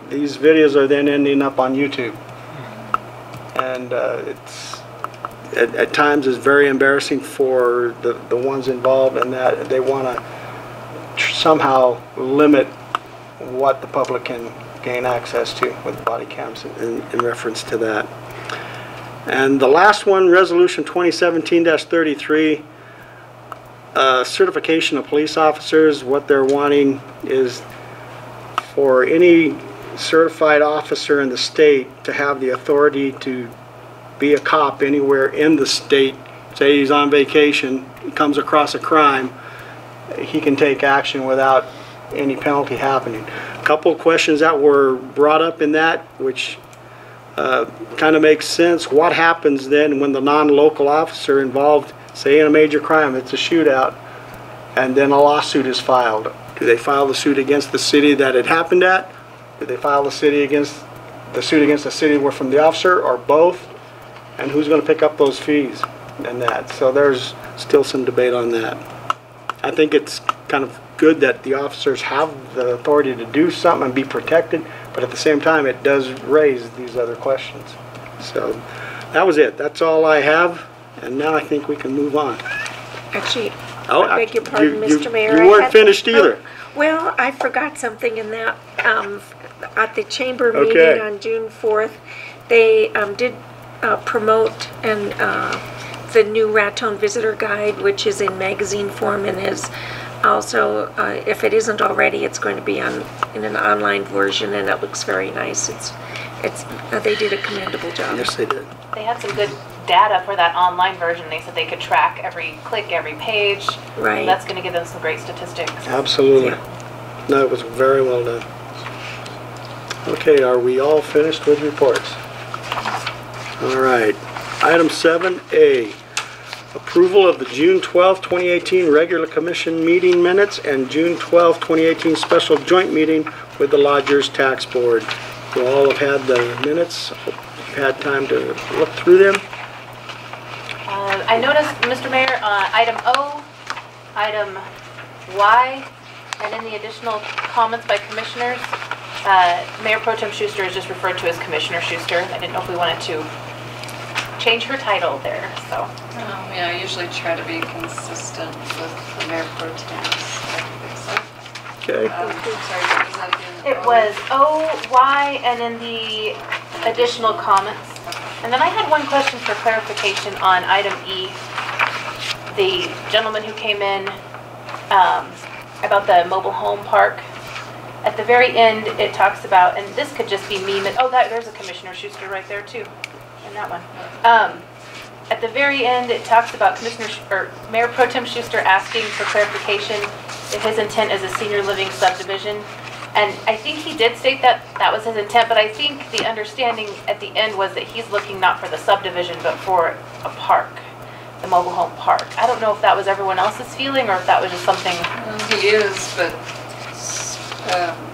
These videos are then ending up on YouTube, and it's at times is very embarrassing for the ones involved, and that they want to somehow limit what the public can gain access to with body cams in reference to that. And the last one, Resolution 2017-33, certification of police officers. What they're wanting is for any certified officer in the state to have the authority to be a cop anywhere in the state. Say he's on vacation, he comes across a crime, he can take action without any penalty happening. A couple of questions that were brought up in that, which kind of makes sense. What happens then when the non-local officer involved, say in a major crime, it's a shootout, and then a lawsuit is filed? Do they file the suit against the city that it happened at? Do they file the suit against the city where from the officer, or both? And who's going to pick up those fees and that? So there's still some debate on that. I think it's kind of good that the officers have the authority to do something and be protected, but at the same time it does raise these other questions. So that was it. That's all I have, and now I think we can move on.
Actually, I beg your pardon, Mr. Mayor.
You weren't finished either.
Well, I forgot something in that. At the chamber meeting on June 4th, they did promote the new Raton Visitor Guide, which is in magazine form and is also, if it isn't already, it's going to be in an online version, and it looks very nice. They did a commendable job.
Yes, they did.
They had some good data for that online version. They said they could track every click, every page.
Right.
That's going to give them some great statistics.
Absolutely.
Yeah.
No, it was very well done. Okay, are we all finished with reports? All right. Item 7A, approval of the June 12, 2018 regular commission meeting minutes and June 12, 2018 special joint meeting with the Lodgers Tax Board. You all have had the minutes. Hope you've had time to look through them.
I noticed, Mr. Mayor, item O, item Y, and in the additional comments by commissioners, Mayor Pro Tem Schuster is just referred to as Commissioner Schuster. I didn't know if we wanted to change her title there, so.
Oh, yeah, I usually try to be consistent with the Mayor Pro Tem.
Okay.
Sorry, what was that again?
It was O, Y, and then the additional comments. And then I had one question for clarification on item E. The gentleman who came in about the mobile home park. At the very end, it talks about, and this could just be me, there's a Commissioner Schuster right there too, in that one. At the very end, it talks about Mayor Pro Tem Schuster asking for clarification if his intent is a senior living subdivision. And I think he did state that that was his intent, but I think the understanding at the end was that he's looking not for the subdivision, but for a park, the mobile home park. I don't know if that was everyone else's feeling or if that was just something.
He is, but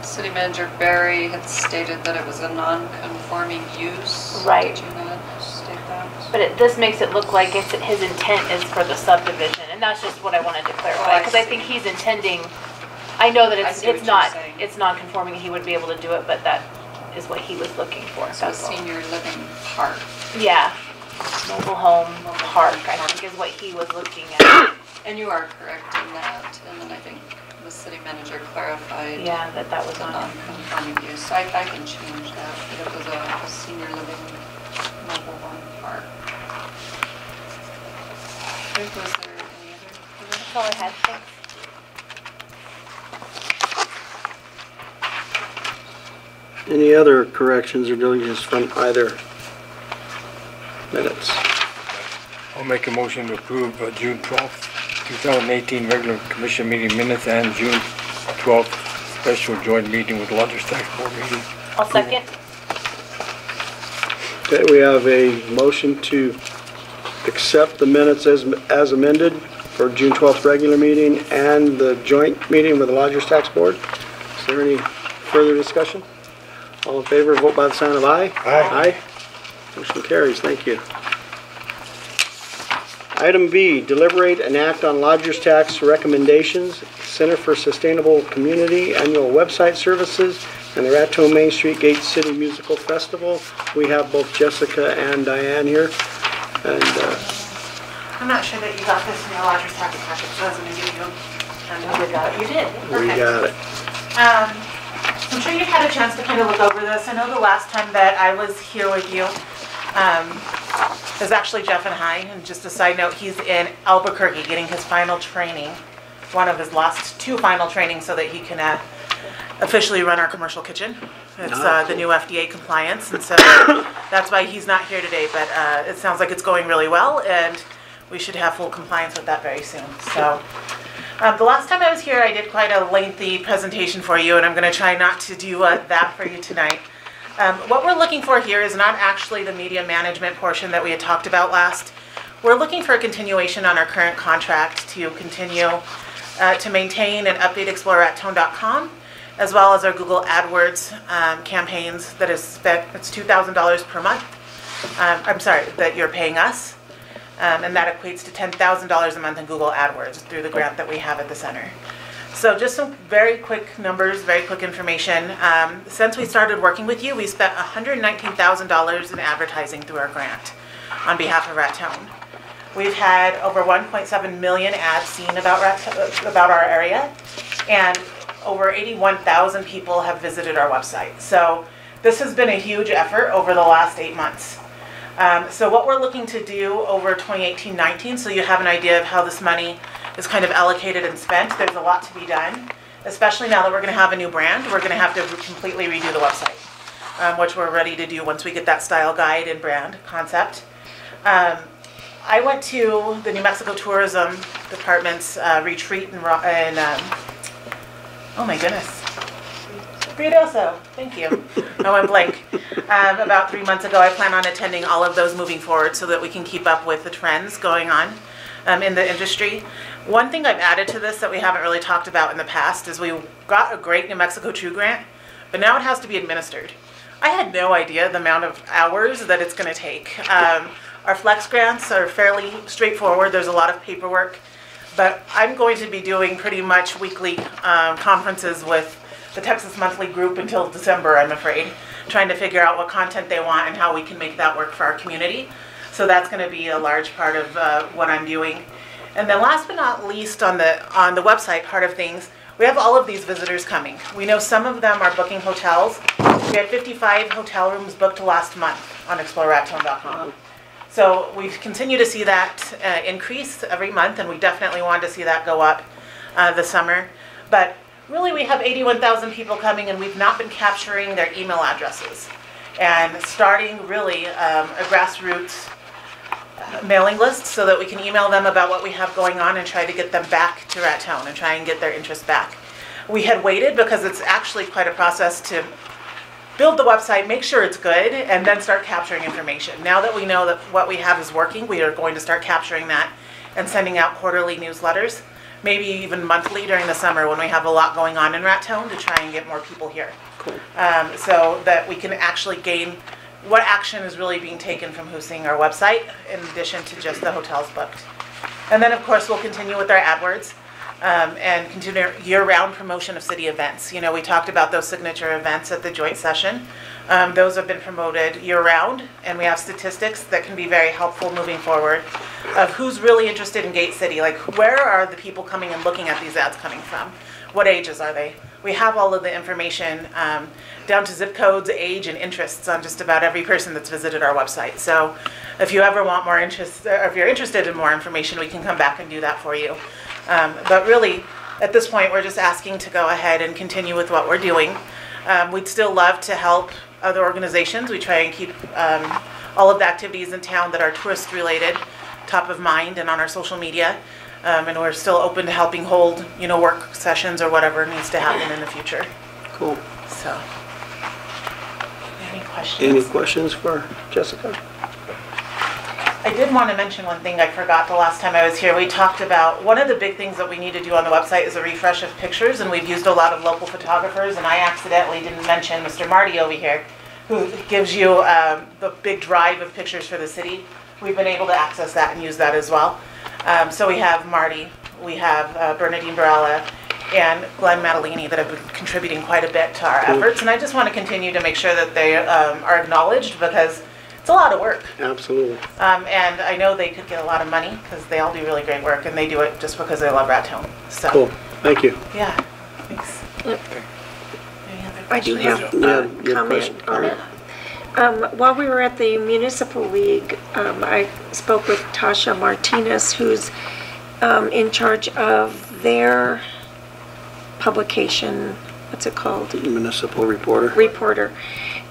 City Manager Barry had stated that it was a non-conforming use.
Right.
Did you not state that?
But this makes it look like his intent is for the subdivision, and that's just what I wanted to clarify, because I think he's intending. I know that it's non-conforming, and he would be able to do it, but that is what he was looking for.
So a senior living park.
Yeah, mobile home park, I think is what he was looking at.
And you are correct in that, and then I think the city manager clarified.
Yeah, that was
a non-conforming use. So I can change that, but it was a senior living mobile home park. Was there any other?
That's all I had, thanks.
Any other corrections or deletions from either minutes?
I'll make a motion to approve June 12th, 2018 regular commission meeting minutes and June 12th special joint meeting with the Lodgers Tax Board meeting.
I'll second.
Okay, we have a motion to accept the minutes as amended for June 12th regular meeting and the joint meeting with the Lodgers Tax Board. Is there any further discussion? All in favor, vote by the sign of aye.
Aye.
Motion carries. Thank you. Item B, deliberate and act on Lodgers Tax recommendations, Center for Sustainable Community Annual Website Services, and the Raton Main Street Gate City Musical Festival. We have both Jessica and Diane here. And
I'm not sure that you got this in your Lodgers Tax package, so I was going to give you. And we got it. You did.
we got it.
I'm sure you've had a chance to kind of look over this. I know the last time that I was here with you, it was actually Jeff and I, and just a side note, he's in Albuquerque getting his final training, one of his last two final trainings so that he can officially run our commercial kitchen. It's the new FDA compliance, and so that's why he's not here today, but it sounds like it's going really well, and we should have full compliance with that very soon. So. The last time I was here, I did quite a lengthy presentation for you, and I'm going to try not to do that for you tonight. What we're looking for here is not actually the media management portion that we had talked about last. We're looking for a continuation on our current contract to continue to maintain and update explorer@tone.com, as well as our Google AdWords campaigns that is spent, it's $2,000 per month. I'm sorry, that you're paying us. And that equates to $10,000 a month in Google AdWords through the grant that we have at the center. So just some very quick numbers, very quick information. Since we started working with you, we spent $119,000 in advertising through our grant on behalf of Raton. We've had over 1.7 million ads seen about our area, and over 81,000 people have visited our website. So this has been a huge effort over the last 8 months. So what we're looking to do over 2018-19, so you have an idea of how this money is kind of allocated and spent, there's a lot to be done, especially now that we're going to have a new brand. We're going to have to completely redo the website, which we're ready to do once we get that style guide and brand concept. I went to the New Mexico Tourism Department's retreat in oh my goodness. Ruidoso, thank you. I went blank. About 3 months ago, I plan on attending all of those moving forward so that we can keep up with the trends going on in the industry. One thing I've added to this that we haven't really talked about in the past is we got a great New Mexico True Grant, but now it has to be administered. I had no idea the amount of hours that it's going to take. Our flex grants are fairly straightforward. There's a lot of paperwork, but I'm going to be doing pretty much weekly conferences with the Texas Monthly Group until December, I'm afraid, trying to figure out what content they want and how we can make that work for our community. So that's going to be a large part of what I'm doing. And then last but not least, on the website part of things, we have all of these visitors coming. We know some of them are booking hotels. We had 55 hotel rooms booked last month on exploreRaton.com. So we continue to see that increase every month, and we definitely want to see that go up this summer. But really, we have 81,000 people coming, and we've not been capturing their email addresses. And starting really a grassroots mailing list so that we can email them about what we have going on and try to get them back to Raton and try and get their interest back. We had waited because it's actually quite a process to build the website, make sure it's good, and then start capturing information. Now that we know that what we have is working, we are going to start capturing that and sending out quarterly newsletters, maybe even monthly during the summer when we have a lot going on in Raton to try and get more people here.
Cool.
So that we can actually gain what action is really being taken from who's seeing our website in addition to just the hotels booked. And then of course we'll continue with our AdWords and continue year-round promotion of city events. You know, we talked about those signature events at the joint session. Those have been promoted year-round, and we have statistics that can be very helpful moving forward of who's really interested in Gate City. Like, where are the people coming and looking at these ads coming from? What ages are they? We have all of the information down to zip codes, age, and interests on just about every person that's visited our website. So if you ever want more interest, or if you're interested in more information, we can come back and do that for you. But really, at this point, we're just asking to go ahead and continue with what we're doing. We'd still love to help other organizations. We try and keep all of the activities in town that are tourist related top of mind and on our social media. And we're still open to helping hold, you know, work sessions or whatever needs to happen in the future.
Cool.
So, any questions?
Any questions for Jessica?
I did want to mention one thing I forgot the last time I was here. We talked about one of the big things that we need to do on the website is a refresh of pictures, and we've used a lot of local photographers, and I accidentally didn't mention Mr. Marty over here, who gives you the big drive of pictures for the city. We've been able to access that and use that as well. So we have Marty, we have Bernadine Barella, and Glenn Matalini that have been contributing quite a bit to our efforts. And I just want to continue to make sure that they are acknowledged because it's a lot of work.
Absolutely.
And I know they could get a lot of money because they all do really great work, and they do it just because they love Raton. So.
Cool. Thank you.
Yeah. Thanks. Any other
I do
questions?
have
your
comment
question.
on it. While we were at the Municipal League, I spoke with Tasha Martinez, who's in charge of their publication, what's it called?
Municipal Reporter.
Reporter.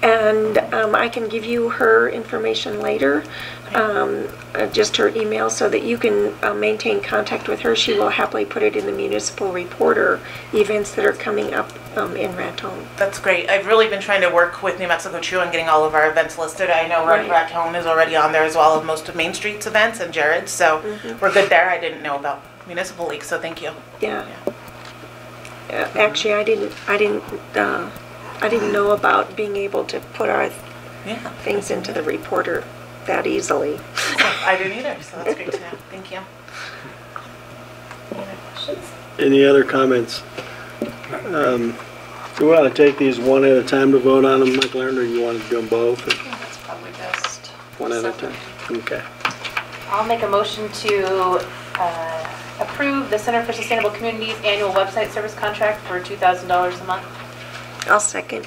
And I can give you her information later, just her email, so that you can maintain contact with her. She will happily put it in the Municipal Reporter events that are coming up in Raton.
That's great. I've really been trying to work with New Mexico True on getting all of our events listed. I know
Right.
Raton is already on there as well of most of Main Street's events and Jared's, so we're good there. I didn't know about Municipal League, so thank you.
Yeah. Actually, I didn't know about being able to put our things into the Reporter that easily.
I didn't either, so that's great to know. Thank you. Any other questions?
Any other comments? Do we want to take these one at a time to vote on them, Michael, or do you want to do them both?
I think that's probably best.
One at a time? Okay.
I'll make a motion to approve the Center for Sustainable Communities annual website service contract for $2,000 a month.
I'll second.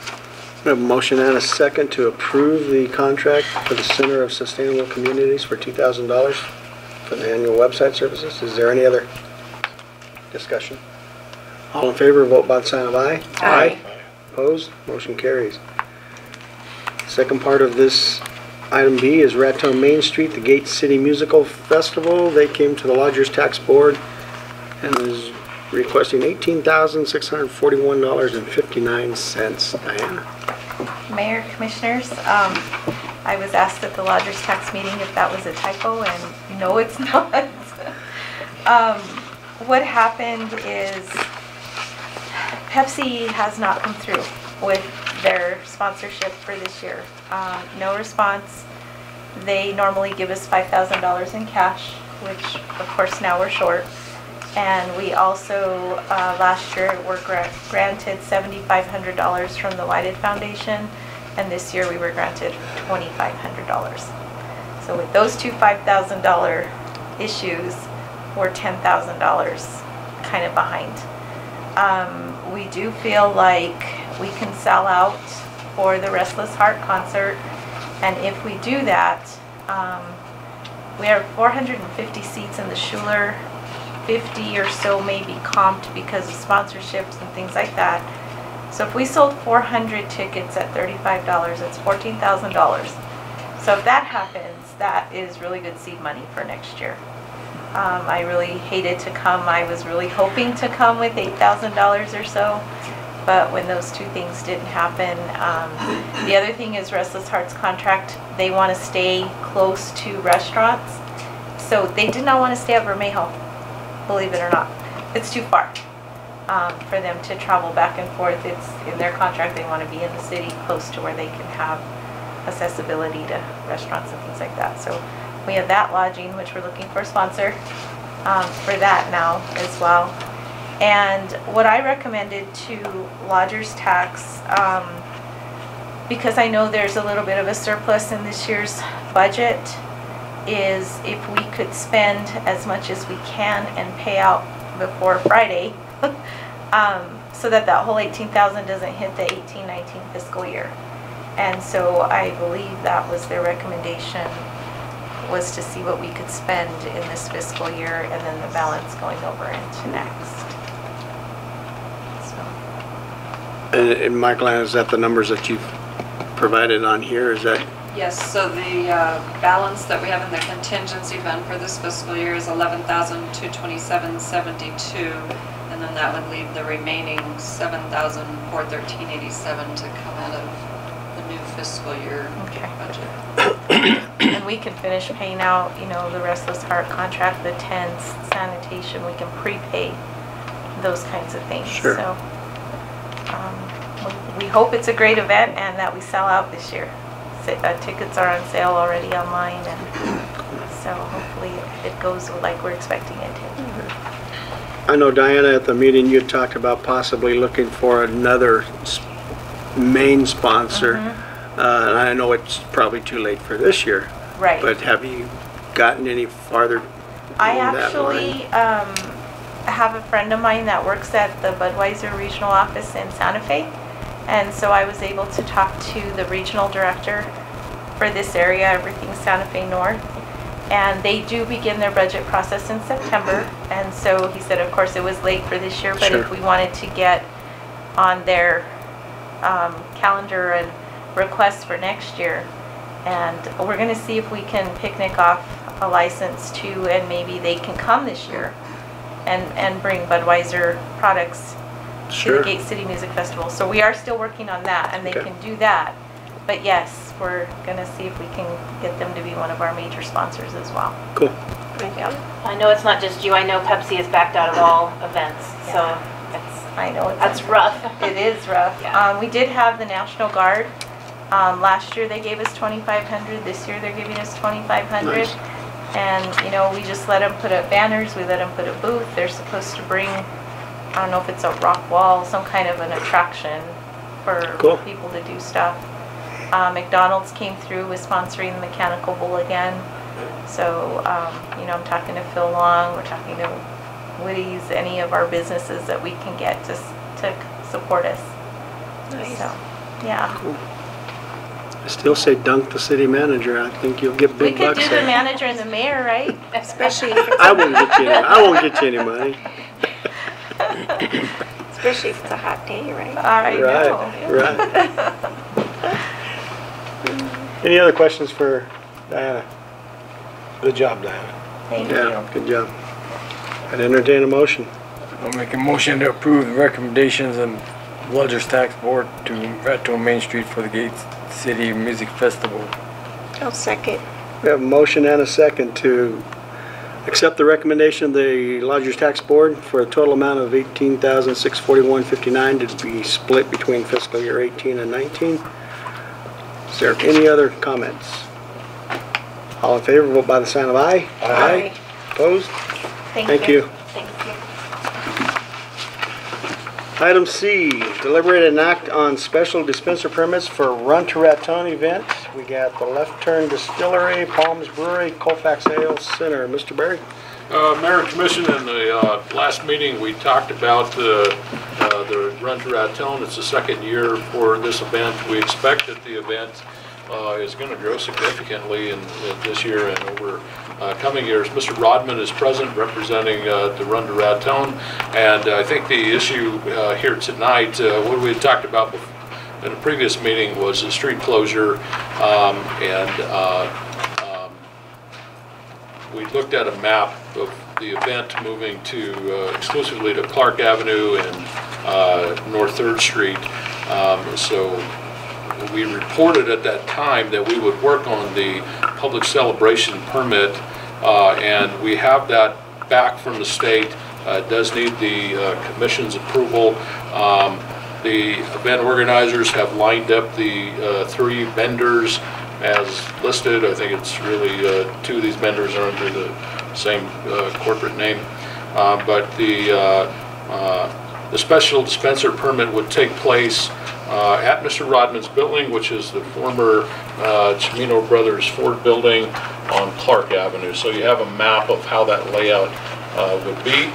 We have a motion and a second to approve the contract for the Center of Sustainable Communities for $2,000 for the annual website services. Is there any other discussion? All in favor, vote by the sign of aye.
Aye.
Opposed? Motion carries. Second part of this item B is Raton Main Street, the Gate City Musical Festival. They came to the Lodgers Tax Board and is requesting $18,641.59. Diana.
Mayor, Commissioners, I was asked at the Lodgers Tax meeting if that was a typo, and no, it's not. What happened is Pepsi has not come through with their sponsorship for this year. No response. They normally give us $5,000 in cash, which of course now we're short. And we also, last year, were granted $7,500 from the Whited Foundation, and this year we were granted $2,500. So with those two $5,000 issues, we're $10,000 kind of behind. We do feel like we can sell out for the Restless Heart concert, and if we do that, we have 450 seats in the Schuler, 50 or so may be comped because of sponsorships and things like that. So if we sold 400 tickets at $35, it's $14,000. So if that happens, that is really good seed money for next year. I really hated to come. I was really hoping to come with $8,000 or so, but when those two things didn't happen. The other thing is Restless Heart's contract. They want to stay close to restaurants. So they did not want to stay at Vermejo, believe it or not. It's too far for them to travel back and forth. It's in their contract. They want to be in the city close to where they can have accessibility to restaurants and things like that. So we have that lodging, which we're looking for a sponsor for that now as well. And what I recommended to lodgers tax, because I know there's a little bit of a surplus in this year's budget, is if we could spend as much as we can and pay out before Friday, so that that whole $18,000 doesn't hit the 18-19 fiscal year. And so I believe that was their recommendation, was to see what we could spend in this fiscal year and then the balance going over into next.
And Michael, is that the numbers that you've provided on here? Is that?
Yes, so the balance that we have in the contingency fund for this fiscal year is $11,227.72, and then that would leave the remaining $7,413.87 to come out of the new fiscal year budget.
And we can finish paying out, you know, the Restless Heart contract, the tents, sanitation. We can prepay those kinds of things.
Sure.
So we hope it's a great event and that we sell out this year. Tickets are on sale already online, and so hopefully it goes like we're expecting it to.
I know, Diana, at the meeting you talked about possibly looking for another main sponsor. And I know it's probably too late for this year.
Right.
But have you gotten any farther
I
along that
actually
line?
have a friend of mine that works at the Budweiser regional office in Santa Fe, and so I was able to talk to the regional director for this area, everything Santa Fe North, and they do begin their budget process in September. And so he said, of course, it was late for this year, but
Sure.
if we wanted to get on their calendar and requests for next year, and we're going to see if we can picnic off a license too, and maybe they can come this year and bring Budweiser products to
Sure.
the Gate City Music Festival. So we are still working on that, and they
Okay.
can do that. But yes, we're going to see if we can get them to be one of our major sponsors as well.
Cool.
I know it's not just you. I know Pepsi is backed out of all events, so
I know
that's rough.
It is rough.
Yeah.
We did have the National Guard. Last year they gave us $2,500. This year they're giving us $2,500.
Nice.
And you know, we just let them put up banners. We let them put a booth. They're supposed to bring, I don't know if it's a rock wall, some kind of an attraction for
Cool.
people to do stuff. McDonald's came through with sponsoring the Mechanical Bull again. So, you know, I'm talking to Phil Long, we're talking to Woody's, any of our businesses that we can get to support us.
Nice.
So, yeah.
Cool. I still say dunk the city manager. I think you'll get
We
big
could
bucks
do the
there.
manager and the mayor, right?
Especially if it's,
I won't get you any money.
especially if it's a hot day, right?
I know.
Right. Any other questions for Diana?
Good job, Diana.
Thank
Yeah,
you.
good job. I'd entertain a motion.
I'll make a motion to approve the recommendations of Lodgers Tax Board to Raton Main Street for the Gates City Music Festival.
I'll second.
We have a motion and a second to Accept the recommendation of the Lodgers Tax Board for a total amount of $18,641.59 to be split between fiscal year 18 and 19. Is there any other comments? All in favor, vote by the sign of aye.
Aye.
Opposed?
Thank you.
Thank you.
Item C, deliberate and act on special dispenser permits for Run to Raton event. We got the Left Turn Distillery, Palms Brewery, Colfax Ale Center. Mr. Berry?
Mayor and Commission, in the last meeting, we talked about the Run to Raton. It's the second year for this event. We expect that the event is going to grow significantly in this year and over coming years. Mr. Rodman is present representing the Run to Raton, and I think the issue here tonight, what we had talked about in a previous meeting, was the street closure, we looked at a map of the event moving to exclusively to Clark Avenue and North 3rd Street. So we reported at that time that we would work on the public celebration permit, and we have that back from the state. It does need the commission's approval. The event organizers have lined up the 3 vendors as listed. I think it's really 2 of these vendors are under the same corporate name, but the special dispenser permit would take place at Mr. Rodman's building, which is the former Chimino Brothers Ford building on Clark Avenue. So you have a map of how that layout would be.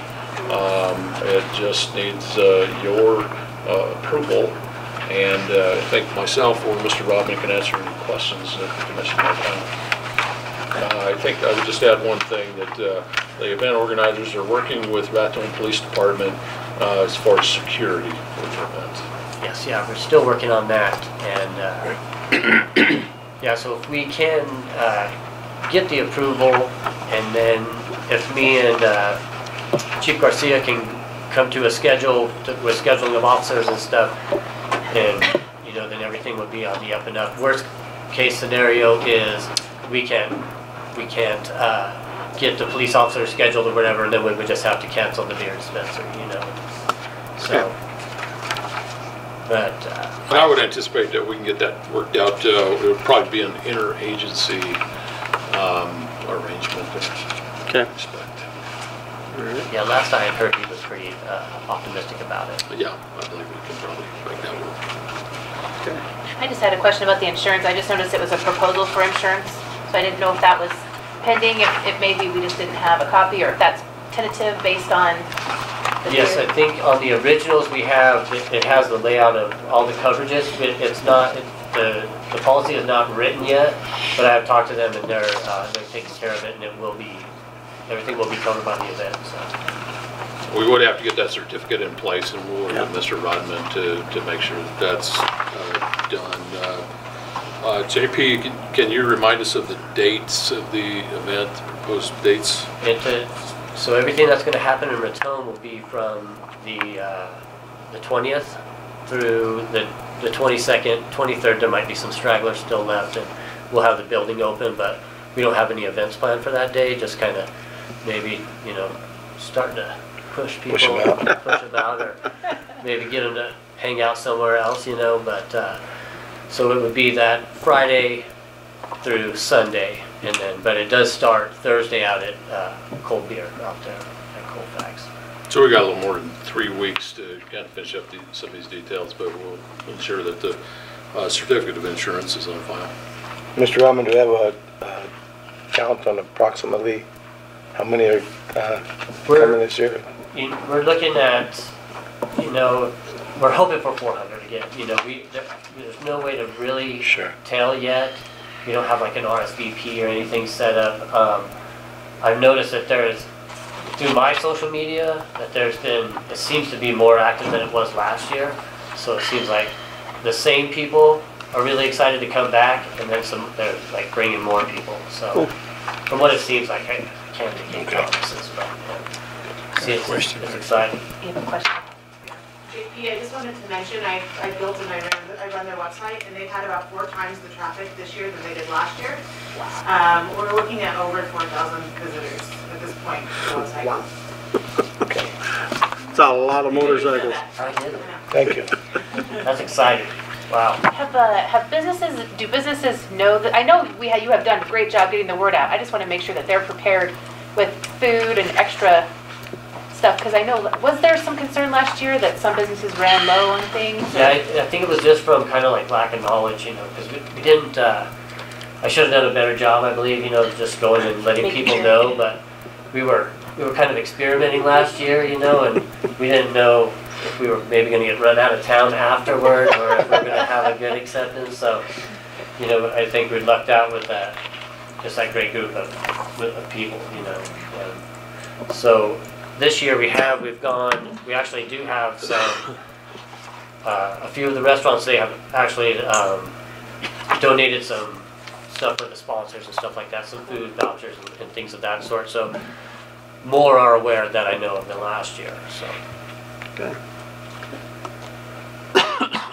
It just needs your approval, and I think myself or Mr. Rodman can answer any questions that the commission might have. I think I would just add one thing, that the event organizers are working with Raton Police Department as far as security for the event.
Yes, yeah, we're still working on that, and yeah, so if we can get the approval, and then if me and Chief Garcia can come to a schedule with scheduling of officers and stuff, and then everything would be on the up and up. Worst case scenario is we can't get the police officer scheduled or whatever, and then we would just have to cancel the beer dispenser, So, but
I would anticipate that we can get that worked out. It would probably be an interagency arrangement.
Okay.
Yeah, last I had heard, he was pretty optimistic about it.
Yeah, I believe we can probably make that work.
Okay.
I just had a question about the insurance. I just noticed it was a proposal for insurance, so I didn't know if that was pending, if maybe we just didn't have a copy, or if that's tentative based on the
Yes, I think on the originals we have, it has the layout of all the coverages. It's not, the policy is not written yet, but I have talked to them, and they're taking care of it, and everything will be covered by the event. So.
We would have to get that certificate in place, and we'll work with Mr. Rodman to make sure that that's done. JP, can you remind us of the dates of the event, the proposed dates?
So everything that's going to happen in Raton will be from the 20th through the 22nd, 23rd. There might be some stragglers still left, and we'll have the building open, but we don't have any events planned for that day. Just kind of maybe, starting to push people, push them out, or maybe get them to hang out somewhere else, But so it would be that Friday through Sunday, but it does start Thursday out at Cold Beer out there at Colfax.
So we got a little more than 3 weeks to kind of finish up some of these details, but we'll ensure that the certificate of insurance is on file.
Mr. Rahman, do you have a count on approximately how many are coming this year?
We're looking at, we're hoping for 400 again. There's no way to really tell yet. We don't have like an RSVP or anything set up. I've noticed that through my social media, that it seems to be more active than it was last year. So it seems like the same people are really excited to come back, and then they're like bringing more people. So from what it seems like, I can't make any promises, but it's exciting.
You have a question?
JP, I just wanted to mention, I built and I ran the I run their website, and they've had about 4 times the traffic this year than they did last year. We're looking at over 4,000 visitors at this point to the website.
Wow. It's a lot of motorcycles.
I did it.
Thank you.
That's exciting. Wow.
Do businesses know that, I know you have done a great job getting the word out. I just want to make sure that they're prepared with food and extra stuff, because I know, was there some concern last year that some businesses ran low on things?
Yeah, I think it was just from kind of like lack of knowledge, you know, because we didn't, I should have done a better job, I believe, you know, just going and letting people know, but we were kind of experimenting last year, you know, and we didn't know if we were maybe going to get run out of town afterward, or if we were going to have a good acceptance. So, you know, I think we lucked out with that, just that great group of people, you know. And so this year we actually do have some, a few of the restaurants, they have actually donated some stuff for the sponsors and stuff like that, some food vouchers and things of that sort. So more are aware that I know of than last year. So.
Okay.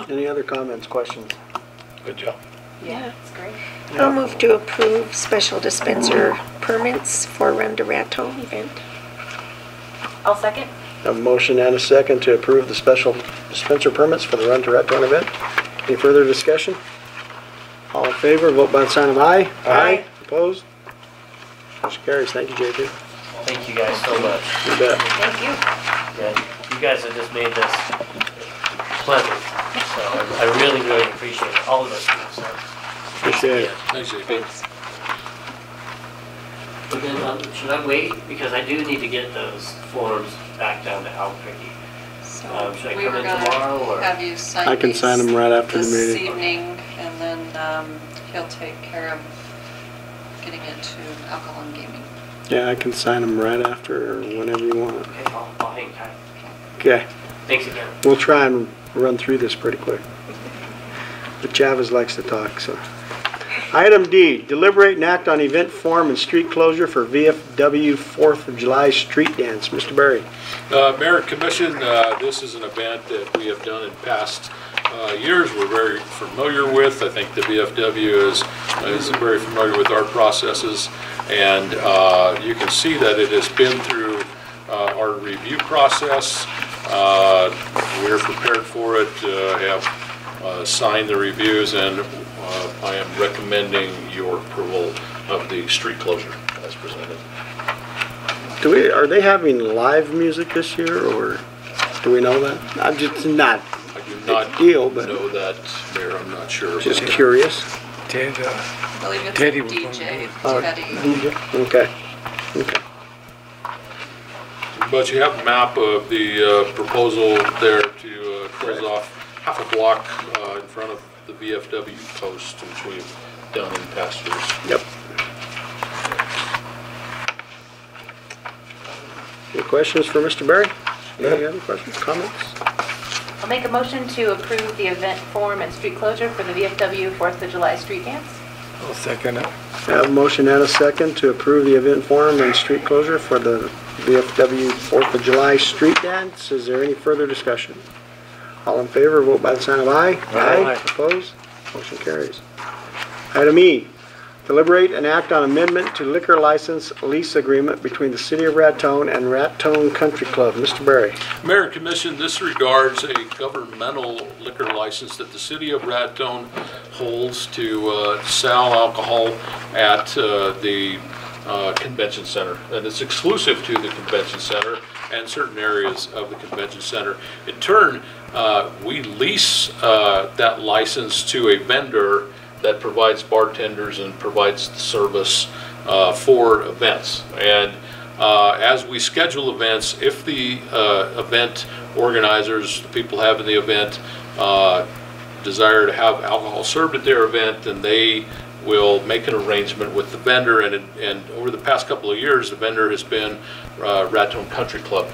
Any other comments, questions?
Good job.
Yeah, it's great.
I'll move to approve special dispenser permits for Run to Raton event.
I'll second.
A motion and a second to approve the special dispenser permits for the Run to Raton event. Any further discussion? All in favor, vote by the sign of aye.
Aye.
Opposed? Motion carries. Thank you, JP.
Thank you guys so much.
You bet.
Thank you.
Yeah, you guys have just made this pleasant. So I really, really appreciate it. All of us do. So.
Appreciate it.
Thanks, JP.
But then, should I wait? Because I do need to get those forms back down to Albuquerque.
So
Should I
we
come
were
in
gonna
tomorrow, or?
have you sign
I can
these
sign them right after the
this
meeting.
evening, and then he'll take care of getting into alcohol and gaming.
Yeah, I can sign them right after or whenever you want.
Okay, I'll hang tight.
Okay.
Thanks again.
We'll try and run through this pretty quick. But Chavez likes to talk, so. Item D, deliberate and act on event form and street closure for VFW 4th of July street dance. Mr. Berry.
Mayor and Commission, this is an event that we have done in past years. We're very familiar with. I think the VFW is very familiar with our processes, and you can see that it has been through our review process. We're prepared for it, have signed the reviews, and I am recommending your approval of the street closure as presented.
Are they having live music this year, or do we know that? I'm just not
I do not
deal, but
know that, Mayor. I'm not sure.
just curious.
Ted,
I believe it's
Teddy
a
was gonna
DJ.
Oh,
Teddy.
DJ? Okay. Okay.
But you have a map of the proposal there to close off half a block in front of the VFW post, which we've done in past years.
Yep. Any questions for Mr. Berry? Any other questions, comments?
I'll make a motion to approve the event form and street closure for the VFW 4th of July street dance.
I'll second it.
I have a motion and a second to approve the event form and street closure for the VFW 4th of July street dance. Is there any further discussion? All in favor, vote by the sign of aye.
Aye.
Opposed? Motion carries. Item E, deliberate and act on amendment to liquor license lease agreement between the City of Raton and Raton Country Club. Mr. Berry.
Mayor and Commission, this regards a governmental liquor license that the City of Raton holds to sell alcohol at the convention center, and it's exclusive to the convention center and certain areas of the convention center. In turn, we lease that license to a vendor that provides bartenders and provides the service for events. And as we schedule events, if the event organizers, the people having the event, desire to have alcohol served at their event, then they will make an arrangement with the vendor. And over the past couple of years, the vendor has been Raton Country Club.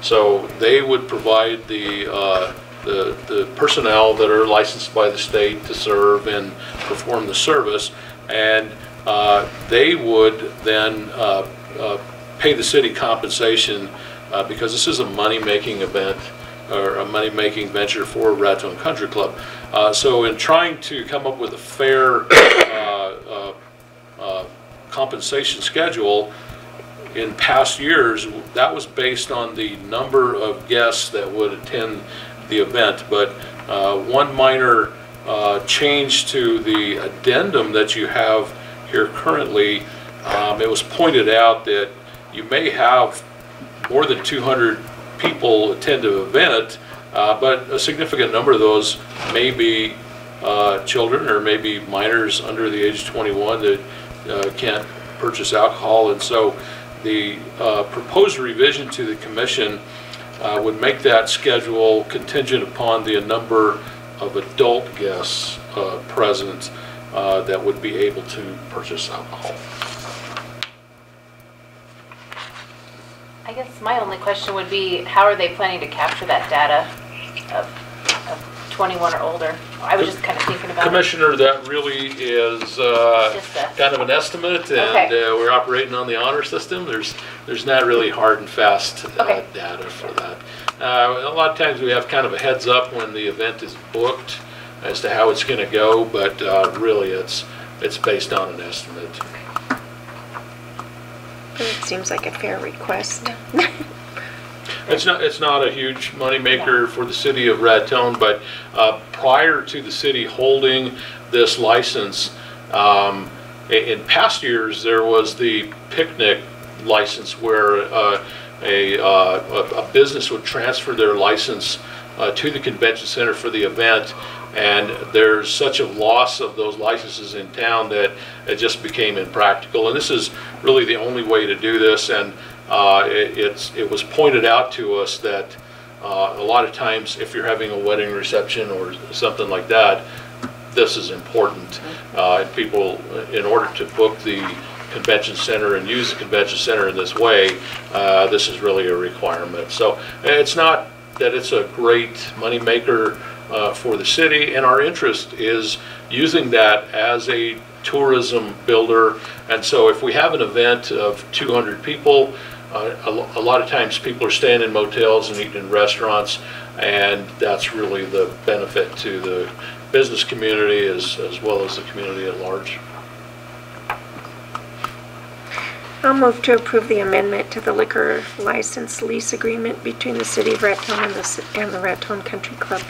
So they would provide the personnel that are licensed by the state to serve and perform the service, and they would then pay the city compensation because this is a money-making event or a money-making venture for Raton Country Club. So in trying to come up with a fair compensation schedule, in past years, that was based on the number of guests that would attend the event. But one minor change to the addendum that you have here currently, it was pointed out that you may have more than 200 people attend an event, but a significant number of those may be children or maybe minors under the age of 21 that can't purchase alcohol. And so the proposed revision to the commission would make that schedule contingent upon the number of adult guests present that would be able to purchase alcohol.
I guess my only question would be, how are they planning to capture that data of 21 or older? I was just kind of thinking about
Commissioner, that really is kind of an estimate, and
Okay.
We're operating on the honor system. There's not really hard and fast
Okay.
data for that. A lot of times we have kind of a heads up when the event is booked as to how it's going to go, but really it's based on an estimate.
It seems like a fair request.
It's not a huge moneymaker for the city of Raton, but prior to the city holding this license, in past years there was the picnic license where a business would transfer their license to the convention center for the event, and there's such a loss of those licenses in town that it just became impractical. And this is really the only way to do this, and it was pointed out to us that a lot of times if you're having a wedding reception or something like that, this is important. People, in order to book the convention center and use the convention center in this way, this is really a requirement. So it's not that it's a great moneymaker for the city, and our interest is using that as a tourism builder. And so if we have an event of 200 people, a lot of times people are staying in motels and eating in restaurants, and that's really the benefit to the business community as well as the community at large.
I'll move to approve the amendment to the liquor license lease agreement between the City of Raton and the Raton Country Club.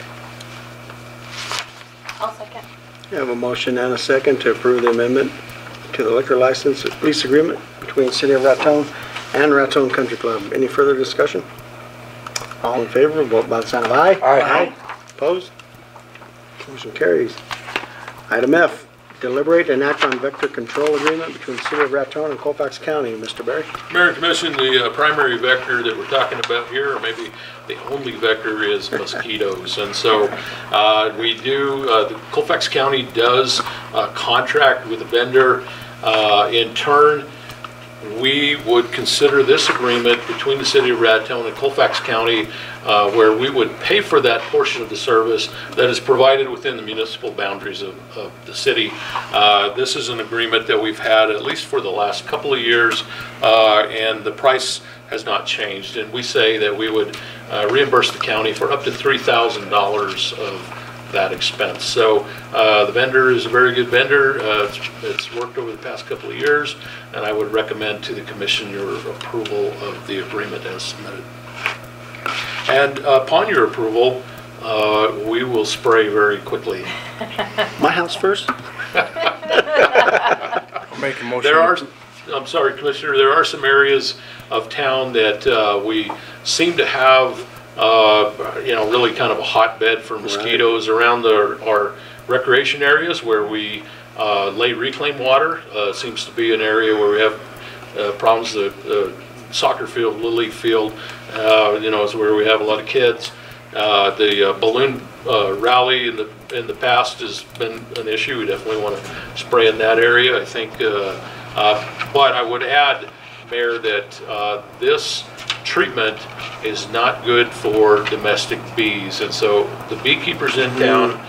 I'll second.
You have a motion and a second to approve the amendment to the liquor license lease agreement between the City of Raton and Raton Country Club. Any further discussion? All in favor, vote by the sign of aye.
Aye.
Opposed? Motion carries. Item F, deliberate and act on vector control agreement between the City of Raton and Colfax County. Mr. Berry?
Mayor and Commission, the primary vector that we're talking about here, or maybe the only vector, is mosquitoes. And so the Colfax County does contract with a vendor. In turn, we would consider this agreement between the City of Raton and Colfax County where we would pay for that portion of the service that is provided within the municipal boundaries of the city. This is an agreement that we've had at least for the last couple of years, and the price has not changed. And we say that we would reimburse the county for up to $3,000 of that expense. So the vendor is a very good vendor. It's worked over the past couple of years, and I would recommend to the commission your approval of the agreement as submitted. And upon your approval, we will spray very quickly.
My house first?
I'll make a motion.
I'm sorry, Commissioner, there are some areas of town that we seem to have really kind of a hotbed for mosquitoes around our recreation areas where we lay reclaimed water. Seems to be an area where we have problems. The soccer field, Little League field, is where we have a lot of kids. The balloon rally in the past has been an issue. We definitely want to spray in that area, I think. But I would add, Mayor, that this treatment is not good for domestic bees, and so the beekeepers in town,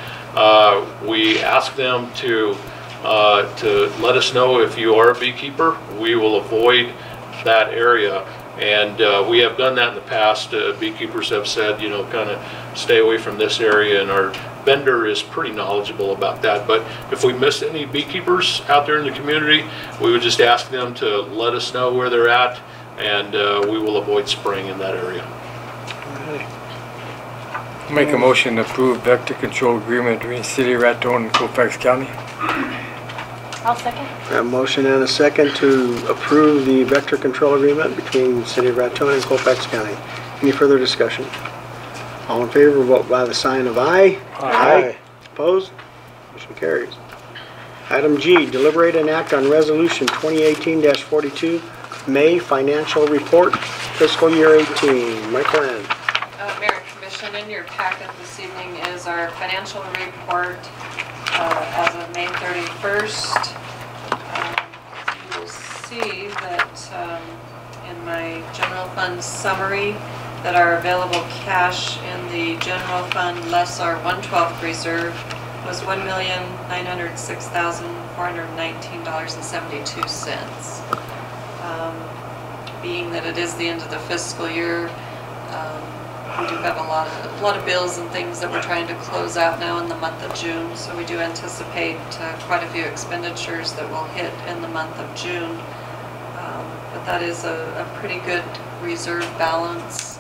we ask them to let us know if you are a beekeeper. We will avoid that area, And we have done that in the past. Beekeepers have said, you know, kind of stay away from this area, and our vendor is pretty knowledgeable about that. But if we miss any beekeepers out there in the community, we would just ask them to let us know where they're at, and we will avoid spraying in that area.
Make a motion to approve vector control agreement between City of Raton and Colfax County.
I'll second.
A motion and a second to approve the vector control agreement between City of Raton and Colfax County. Any further discussion? All in favor, vote by the sign of aye.
Aye.
Opposed? Motion carries. Item G, deliberate and act on resolution 2018-42, May financial report, fiscal year 18. Michael Ann.
Mayor and Commission, in your packet this evening is our financial report as of May 31st. You will see that in my general fund summary that our available cash in the general fund less our 1/12 reserve was $1,906,419.72. Being that it is the end of the fiscal year, we do have a lot of bills and things that we're trying to close out now in the month of June. So we do anticipate quite a few expenditures that will hit in the month of June. But that is a pretty good reserve balance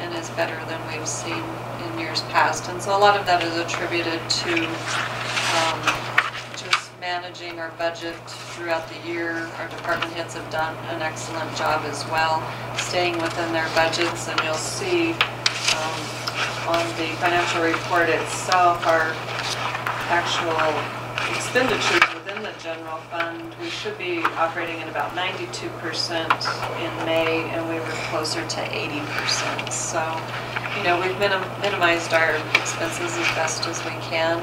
and is better than we've seen in years past. And so a lot of that is attributed to just managing our budget throughout the year. Our department heads have done an excellent job as well, staying within their budgets. And you'll see on the financial report itself, our actual expenditures within the general fund, we should be operating at about 92% in May, and we were closer to 80%. So, you know, we've minimized our expenses as best as we can.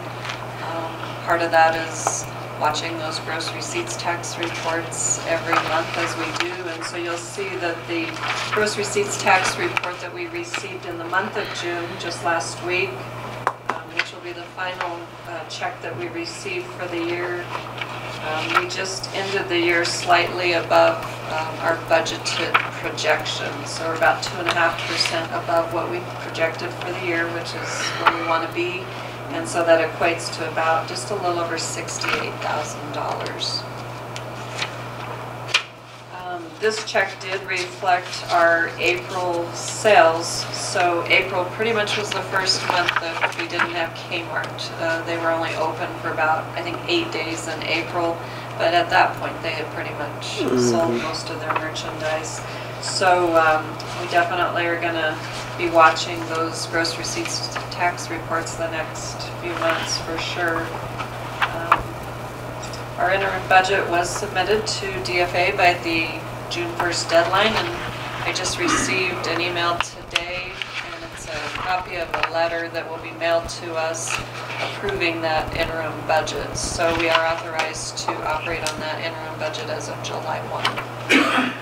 Part of that is watching those gross receipts tax reports every month as we do. And so you'll see that the gross receipts tax report that we received in the month of June, just last week, which will be the final check that we received for the year. We just ended the year slightly above our budgeted projections, so we're about 2.5% above what we projected for the year, which is where we want to be. And so that equates to about just a little over $68,000. This check did reflect our April sales. So April pretty much was the first month that we didn't have Kmart. They were only open for about, I think, 8 days in April. But at that point, they had pretty much sold most of their merchandise. So we definitely are going to be watching those gross receipts tax reports the next few months for sure. Our interim budget was submitted to DFA by the June 1st deadline, and I just received an email today, and it's a copy of a letter that will be mailed to us approving that interim budget. So we are authorized to operate on that interim budget as of July 1.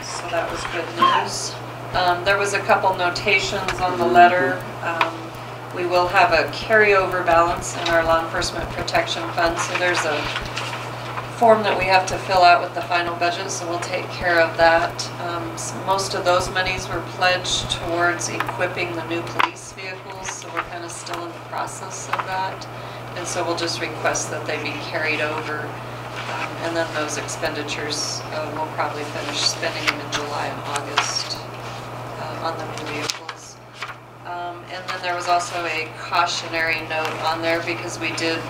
So that was good news. There was a couple notations on the letter. We will have a carryover balance in our law enforcement protection fund, so there's a form that we have to fill out with the final budget, so we'll take care of that. So most of those monies were pledged towards equipping the new police vehicles, so we're kind of still in the process of that. And so we'll just request that they be carried over. And then those expenditures, we'll probably finish spending them in July and August on the new vehicles. And then there was also a cautionary note on there because we did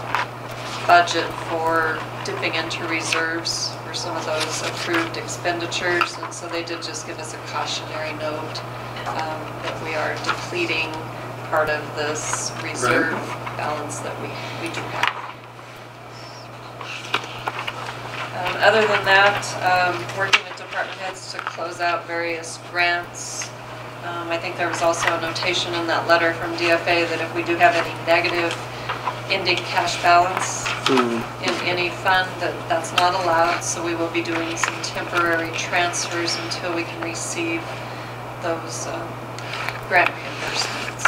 budget for dipping into reserves for some of those approved expenditures, and so they did just give us a cautionary note that we are depleting part of this reserve balance that we do have. Other than that, working with department heads to close out various grants. I think there was also a notation in that letter from DFA that if we do have any negative ending cash balance in any fund, that's not allowed, so we will be doing some temporary transfers until we can receive those grant reimbursements.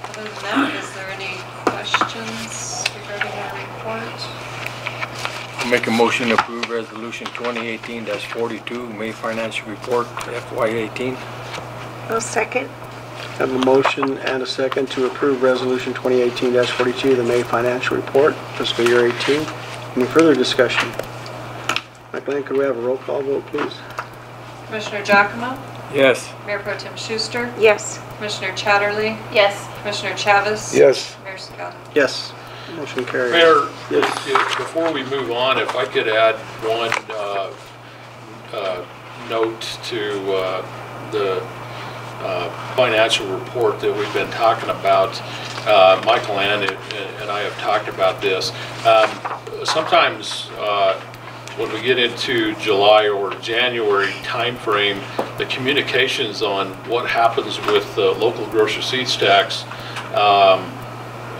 Other than that, is there any questions regarding our report?
I'll make a motion to approve resolution 2018-42, May financial report FY18.
I'll second.
Have a motion and a second to approve Resolution 2018-42, the May Financial Report, fiscal year 18. Any further discussion? Michael, could we have a roll call vote, please?
Commissioner Giacomo,
Yes.
Mayor Pro Tem Schuster,
Yes.
Commissioner Chatterley,
Yes.
Commissioner Chavez.
Yes.
Mayor Scott.
Yes. Motion carries.
Mayor,
Yes.
before we move on, if I could add one note to the financial report that we've been talking about. Michael and I have talked about this. Sometimes when we get into July or January timeframe, the communications on what happens with the local gross receipts tax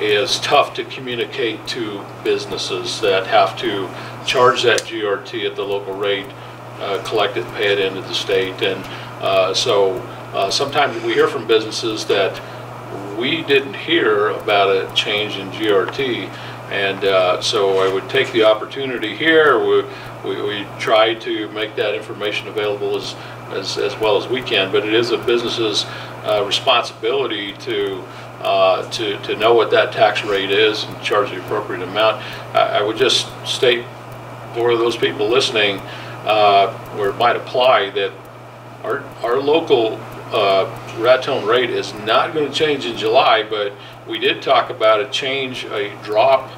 is tough to communicate to businesses that have to charge that GRT at the local rate, collect it, pay it into the state, and so sometimes we hear from businesses that we didn't hear about a change in GRT, and so I would take the opportunity here. We try to make that information available as well as we can, but it is a business's responsibility to know what that tax rate is and charge the appropriate amount. I would just state for those people listening, where it might apply, that our local Raton rate is not going to change in July, but we did talk about a drop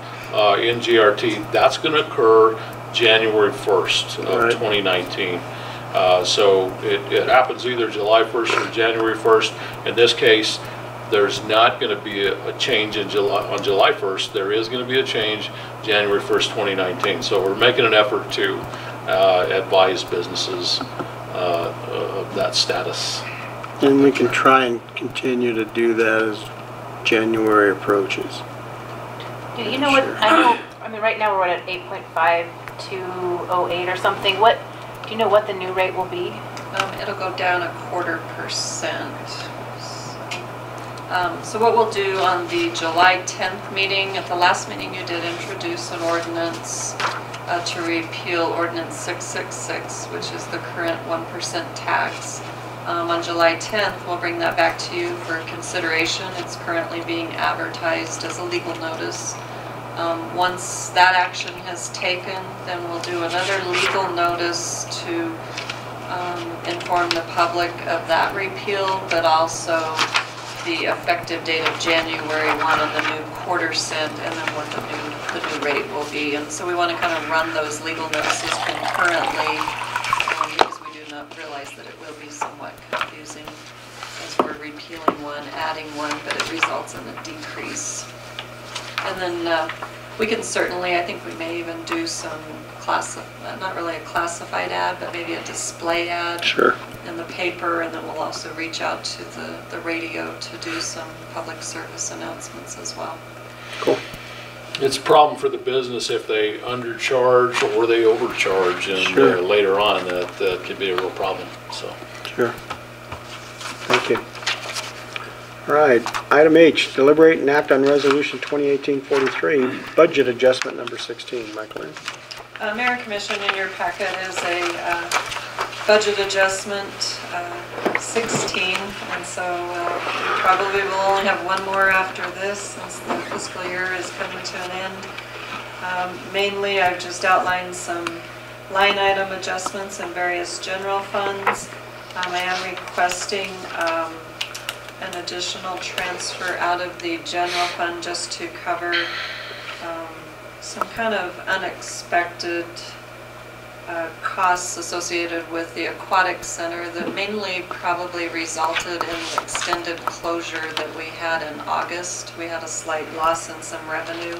in GRT. That's going to occur January 1st of 2019. So it happens either July 1st or January 1st. In this case, there's not going to be a change on July 1st. There is going to be a change January 1st, 2019. So we're making an effort to advise businesses of that status.
And we can try and continue to do that as January approaches.
Do you know what, I mean, right now we're at 8.5208 or something. Do you know what the new rate will be?
It'll go down 0.25%. So what we'll do on the July 10th meeting, at the last meeting you did introduce an ordinance to repeal Ordinance 666, which is the current 1% tax. On July 10th, we'll bring that back to you for consideration. It's currently being advertised as a legal notice. Once that action has taken, then we'll do another legal notice to inform the public of that repeal, but also the effective date of January 1 on the new quarter cent, and then what the new rate will be. And so we want to kind of run those legal notices concurrently, because we do not realize that it will be somewhat confusing as we're repealing one, adding one, but it results in a decrease. And then we can certainly, I think we may even do some not really a classified ad, but maybe a display ad in the paper, and then we'll also reach out to the radio to do some public service announcements as well.
Cool.
It's a problem for the business if they undercharge or they overcharge, and later on that could be a real problem. So.
Sure. Thank you. All right, item H, deliberate and act on resolution 2018-43, budget adjustment number 16. Michael.
Mayor and Commission, in your packet is a budget adjustment 16, and so we probably will only have one more after this since the fiscal year is coming to an end. Mainly, I've just outlined some line item adjustments in various general funds. I am requesting an additional transfer out of the general fund just to cover some kind of unexpected costs associated with the aquatic center that mainly probably resulted in the extended closure that we had in August. We had a slight loss in some revenue.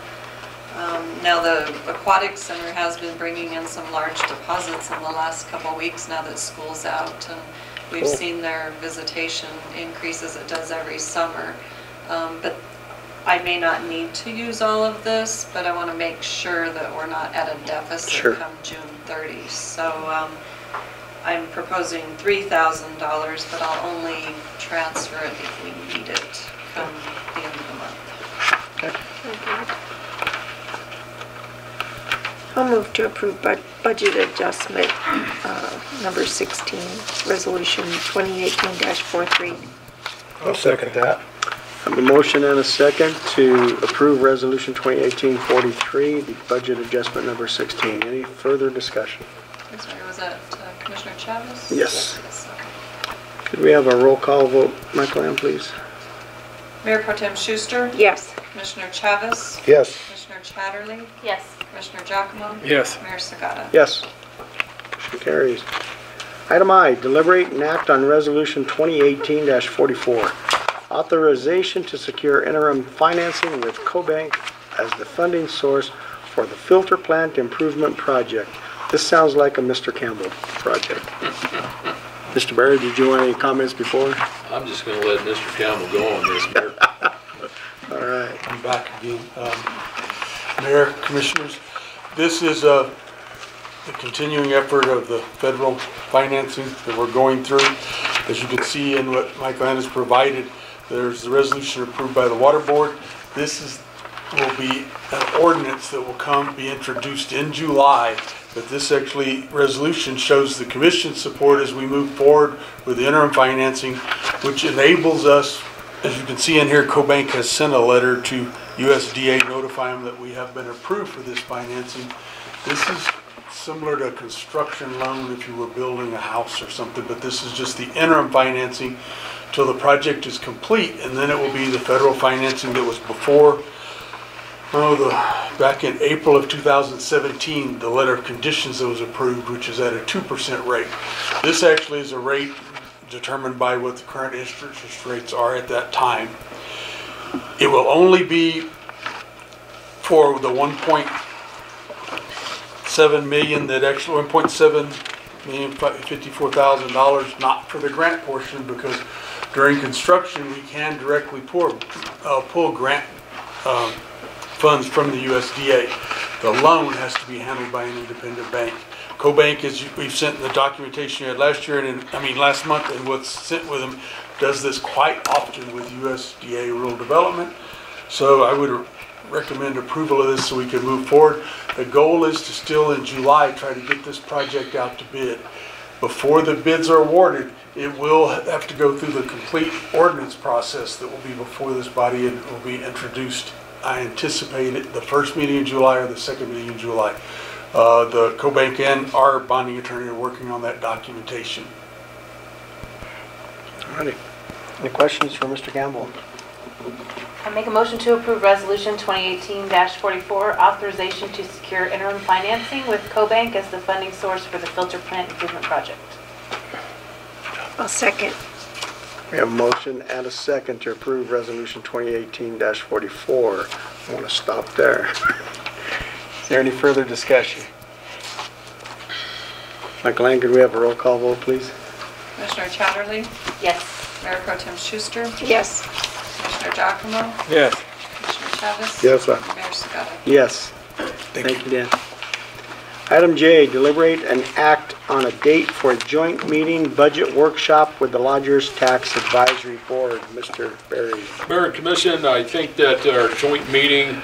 Now the aquatic center has been bringing in some large deposits in the last couple of weeks now that school's out, and we've seen their visitation increase as it does every summer. But I may not need to use all of this, but I want to make sure that we're not at a deficit come June 30. So I'm proposing $3,000, but I'll only transfer it if we need it come the end of the month.
Okay.
I'll move to approve budget adjustment number 16, resolution 2018-43.
I'll second that.
I have a motion and a second to approve resolution 2018-43, the budget adjustment number 16. Any further discussion?
I'm sorry, was that Commissioner Chavez?
Yes.
Yes, okay.
Could we have a roll call vote, Michael Ann, please?
Mayor Pro Tem Schuster?
Yes.
Commissioner Chavez?
Yes.
Commissioner Chatterley?
Yes.
Commissioner Giacomo?
Yes.
Mayor Sagata?
Yes. Motion carries. Item I, deliberate and act on resolution 2018-44. Authorization to secure interim financing with CoBank as the funding source for the filter plant improvement project. This sounds like a Mr. Campbell project. Mr. Barry, did you want any comments before?
I'm just going to let Mr. Campbell go on this, Mayor.
All right.
I'm back again. Mayor, Commissioners, this is the continuing effort of the federal financing that we're going through. As you can see in what Michael Ann has provided, there's the resolution approved by the Water Board. This will be an ordinance that will be introduced in July. But this resolution shows the Commission's support as we move forward with the interim financing, which enables us, as you can see in here, CoBank has sent a letter to USDA notifying them that we have been approved for this financing. This is similar to a construction loan if you were building a house or something, but this is just the interim financing till the project is complete, and then it will be the federal financing that was before. Back in April of 2017, the letter of conditions that was approved, which is at a 2% rate. This actually is a rate determined by what the current interest rates are at that time. It will only be for the 1.7 million that actually $1.754,000, not for the grant portion, because during construction we can directly pull grant funds from the USDA. The loan has to be handled by an independent bank. CoBank, as we've sent the documentation you had last month, and what's sent with them, does this quite often with USDA rural development. So I would recommend approval of this so we can move forward. The goal is to still in July try to get this project out to bid. Before the bids are awarded, it will have to go through the complete ordinance process that will be before this body and will be introduced. I anticipate it the first meeting in July or the second meeting in July. The CoBank and our bonding attorney are working on that documentation.
All righty. Any questions for Mr. Campbell?
I make a motion to approve resolution 2018-44, authorization to secure interim financing with CoBank as the funding source for the filter plant improvement project.
I'll second.
We have a motion and a second to approve resolution 2018-44. I want to stop there. Is there any further discussion? Michael Ann, could we have a roll call vote, please?
Commissioner Chatterley?
Yes.
Mayor Pro Tem Schuster?
Yes.
Commissioner Giacomo?
Yes.
Commissioner Chavez?
Yes, sir.
Mayor Sagata?
Yes. Thank you, Dan. Item J, deliberate and act on a date for a joint meeting budget workshop with the Lodgers Tax Advisory Board. Mr. Berry.
Mayor and Commission, I think that our joint meeting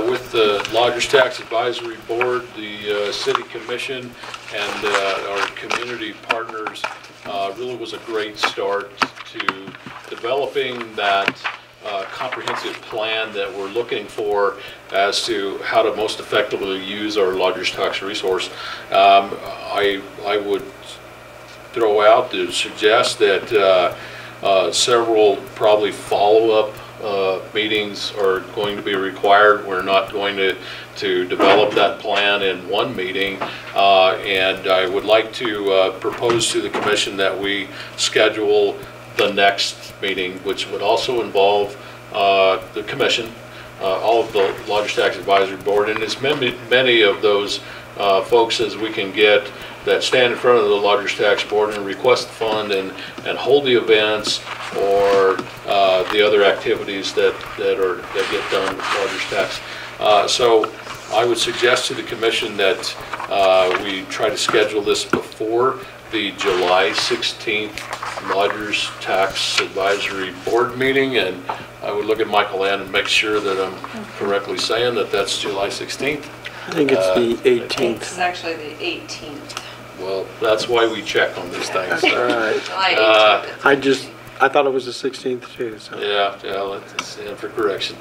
with the Lodgers Tax Advisory Board, the City Commission, and our community partners really was a great start to developing that comprehensive plan that we're looking for as to how to most effectively use our Lodgers tax resource. I would throw out to suggest that several probably follow-up meetings are going to be required. We're not going to develop that plan in one meeting, and I would like to propose to the Commission that we schedule the next meeting, which would also involve the Commission, all of the Lodgers Tax Advisory Board, and as many of those folks as we can get that stand in front of the Lodgers Tax Board and request the fund and hold the events or the other activities that get done with Lodgers Tax. So I would suggest to the Commission that we try to schedule this before the July 16th Lodgers Tax Advisory Board meeting, and I would look at Michael Ann and make sure that I'm correctly saying that that's July 16th.
I think it's the
It's
18th.
actually the 18th.
Well, that's why we check on these things.
All right.
July 18th.
I thought it was the 16th too, so.
Yeah, let's stand for correction.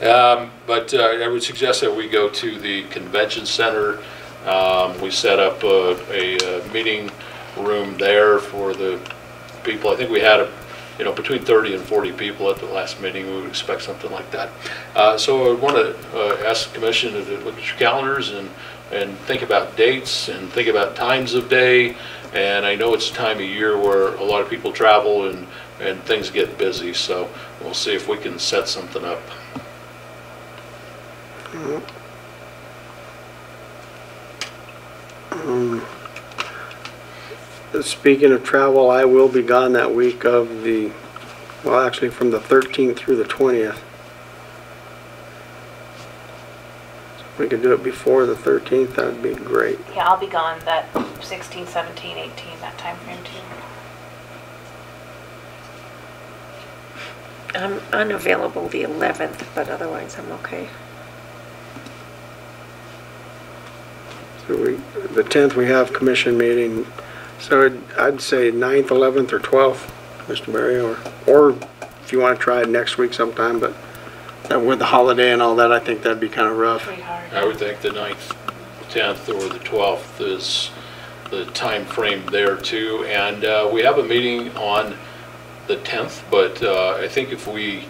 But I would suggest that we go to the convention center. We set up a meeting room there for the people. I think we had between 30 and 40 people at the last meeting. We would expect something like that. So I want to ask the commission to look at your calendars and think about dates and think about times of day. And I know it's a time of year where a lot of people travel and things get busy. So we'll see if we can set something up.
Speaking of travel, I will be gone that week of actually from the 13th through the 20th. So if we could do it before the 13th, that would be great.
Yeah, I'll be gone that 16, 17, 18, that time frame too.
I'm unavailable the 11th, but otherwise I'm okay.
So the 10th we have commission meeting. So I'd say 9th, 11th, or 12th, Mr. Berry, or if you want to try it next week sometime, but with the holiday and all that, I think that'd be kind of rough.
Pretty hard.
I would think the 9th, 10th, or the 12th is the time frame there too. And we have a meeting on the 10th, but I think if we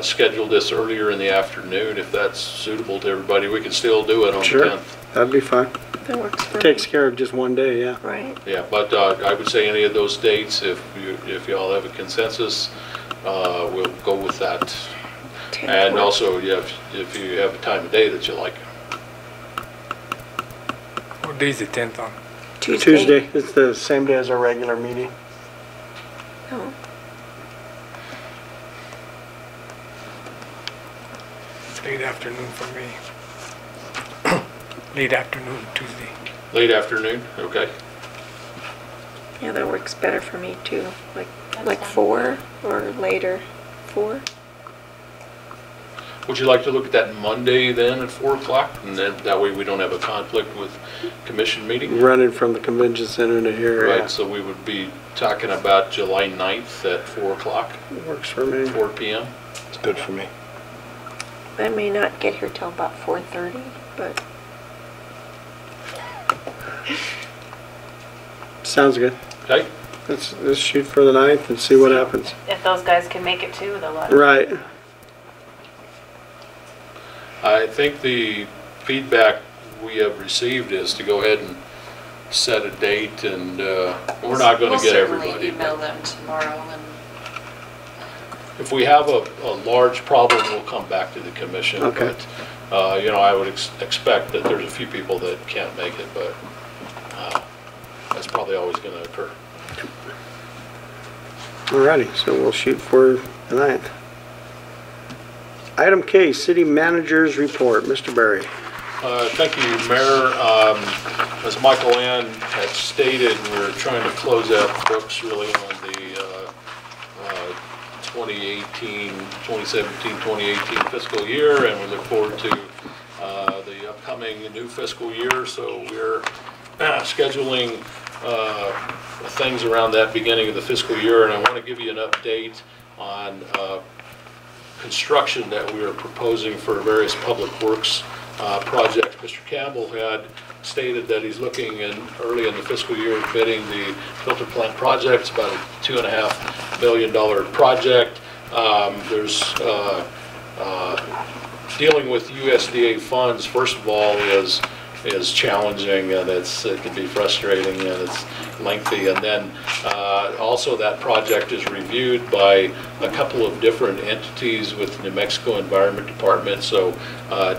schedule this earlier in the afternoon, if that's suitable to everybody, we can still do it on the 10th.
That'd be fine.
That works for me.
Takes care of just one day, yeah.
Right.
Yeah, but I would say any of those dates, if y'all have a consensus, we'll go with that.
10th
And
works.
also, if you have a time of day that you like.
What day is the 10th on?
Tuesday. It's the same day as our regular meeting.
Oh.
Late afternoon for me. Late afternoon, Tuesday.
Late afternoon, okay.
Yeah, that works better for me too. Like 4 or later. 4?
Would you like to look at that Monday then at 4 o'clock? And then that way we don't have a conflict with commission meeting?
Running from the convention center to here.
Right,
Yeah.
so we would be talking about July 9th at 4 o'clock,
Works for me.
4 p.m.
It's good for me.
I may not get here till about 4:30, but
Sounds good.
Okay?
Let's shoot for the 9th and see what happens.
If those guys can make it too, they'll let us.
Right.
I think the feedback we have received is to go ahead and set a date, and we're not going to get everybody.
We'll certainly email them tomorrow. And
If we have a large problem, we'll come back to the commission.
Okay.
But, I would expect that there's a few people that can't make it, but that's probably always going to occur.
Alrighty, so we'll shoot for the 9th. Item K, City Manager's Report. Mr. Berry.
Thank you, Mayor. As Michael Ann had stated, we're trying to close out the books really on the 2017-2018 fiscal year, and we look forward to the upcoming new fiscal year. So we're scheduling things around that beginning of the fiscal year, and I want to give you an update on construction that we are proposing for various public works projects. Mr. Campbell had stated that he's looking early in the fiscal year bidding the filter plant project. It's about a $2.5 million project. There's dealing with USDA funds, first of all, is challenging, and it can be frustrating, and it's lengthy. And then also that project is reviewed by a couple of different entities with New Mexico Environment Department. So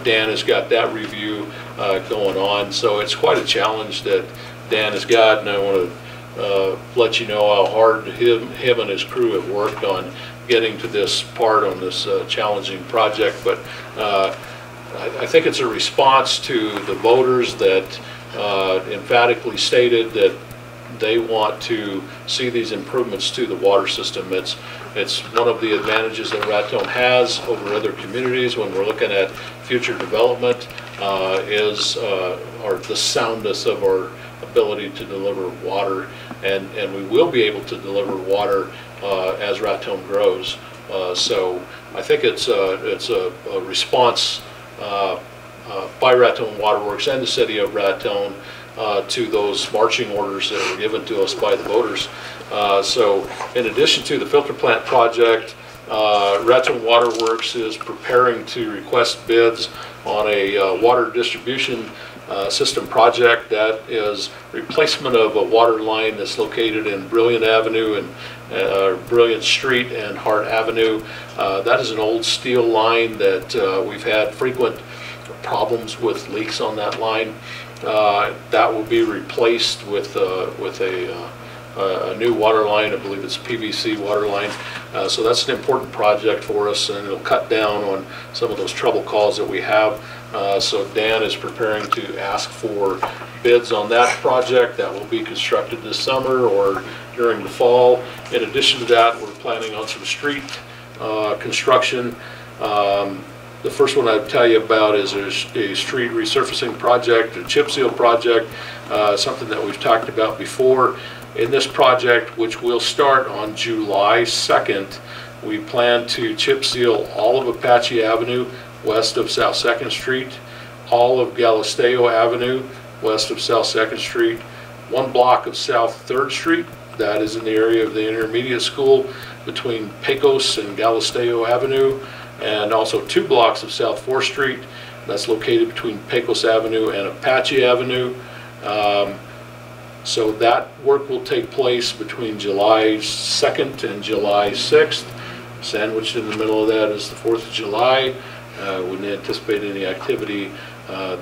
Dan has got that review going on. So it's quite a challenge that Dan has got, and I want to let you know how hard him and his crew have worked on getting to this part on this challenging project. But I think it's a response to the voters that emphatically stated that they want to see these improvements to the water system. It's one of the advantages that Raton has over other communities when we're looking at future development is the soundness of our ability to deliver water, and we will be able to deliver water as Raton grows. So I think it's a response by Raton Waterworks and the city of Raton to those marching orders that were given to us by the voters. So in addition to the filter plant project, Raton Waterworks is preparing to request bids on a water distribution system project that is replacement of a water line that's located in Brilliant Avenue and Brilliant Street and Hart Avenue. That is an old steel line that we've had frequent problems with leaks on that line. That will be replaced with a new water line. I believe it's PVC water line. So that's an important project for us, and it'll cut down on some of those trouble calls that we have. So Dan is preparing to ask for bids on that project. That will be constructed this summer or during the fall. In addition to that, we're planning on some street construction. The first one I'd tell you about is a street resurfacing project, a chip seal project, something that we've talked about before. In this project, which will start on July 2nd, we plan to chip seal all of Apache Avenue west of South 2nd Street, all of Galisteo Avenue west of South 2nd Street, one block of South 3rd Street, that is in the area of the intermediate school between Pecos and Galisteo Avenue, and also 2 blocks of South 4th Street, that's located between Pecos Avenue and Apache Avenue. So that work will take place between July 2nd and July 6th. Sandwiched in the middle of that is the 4th of July. Wouldn't anticipate any activity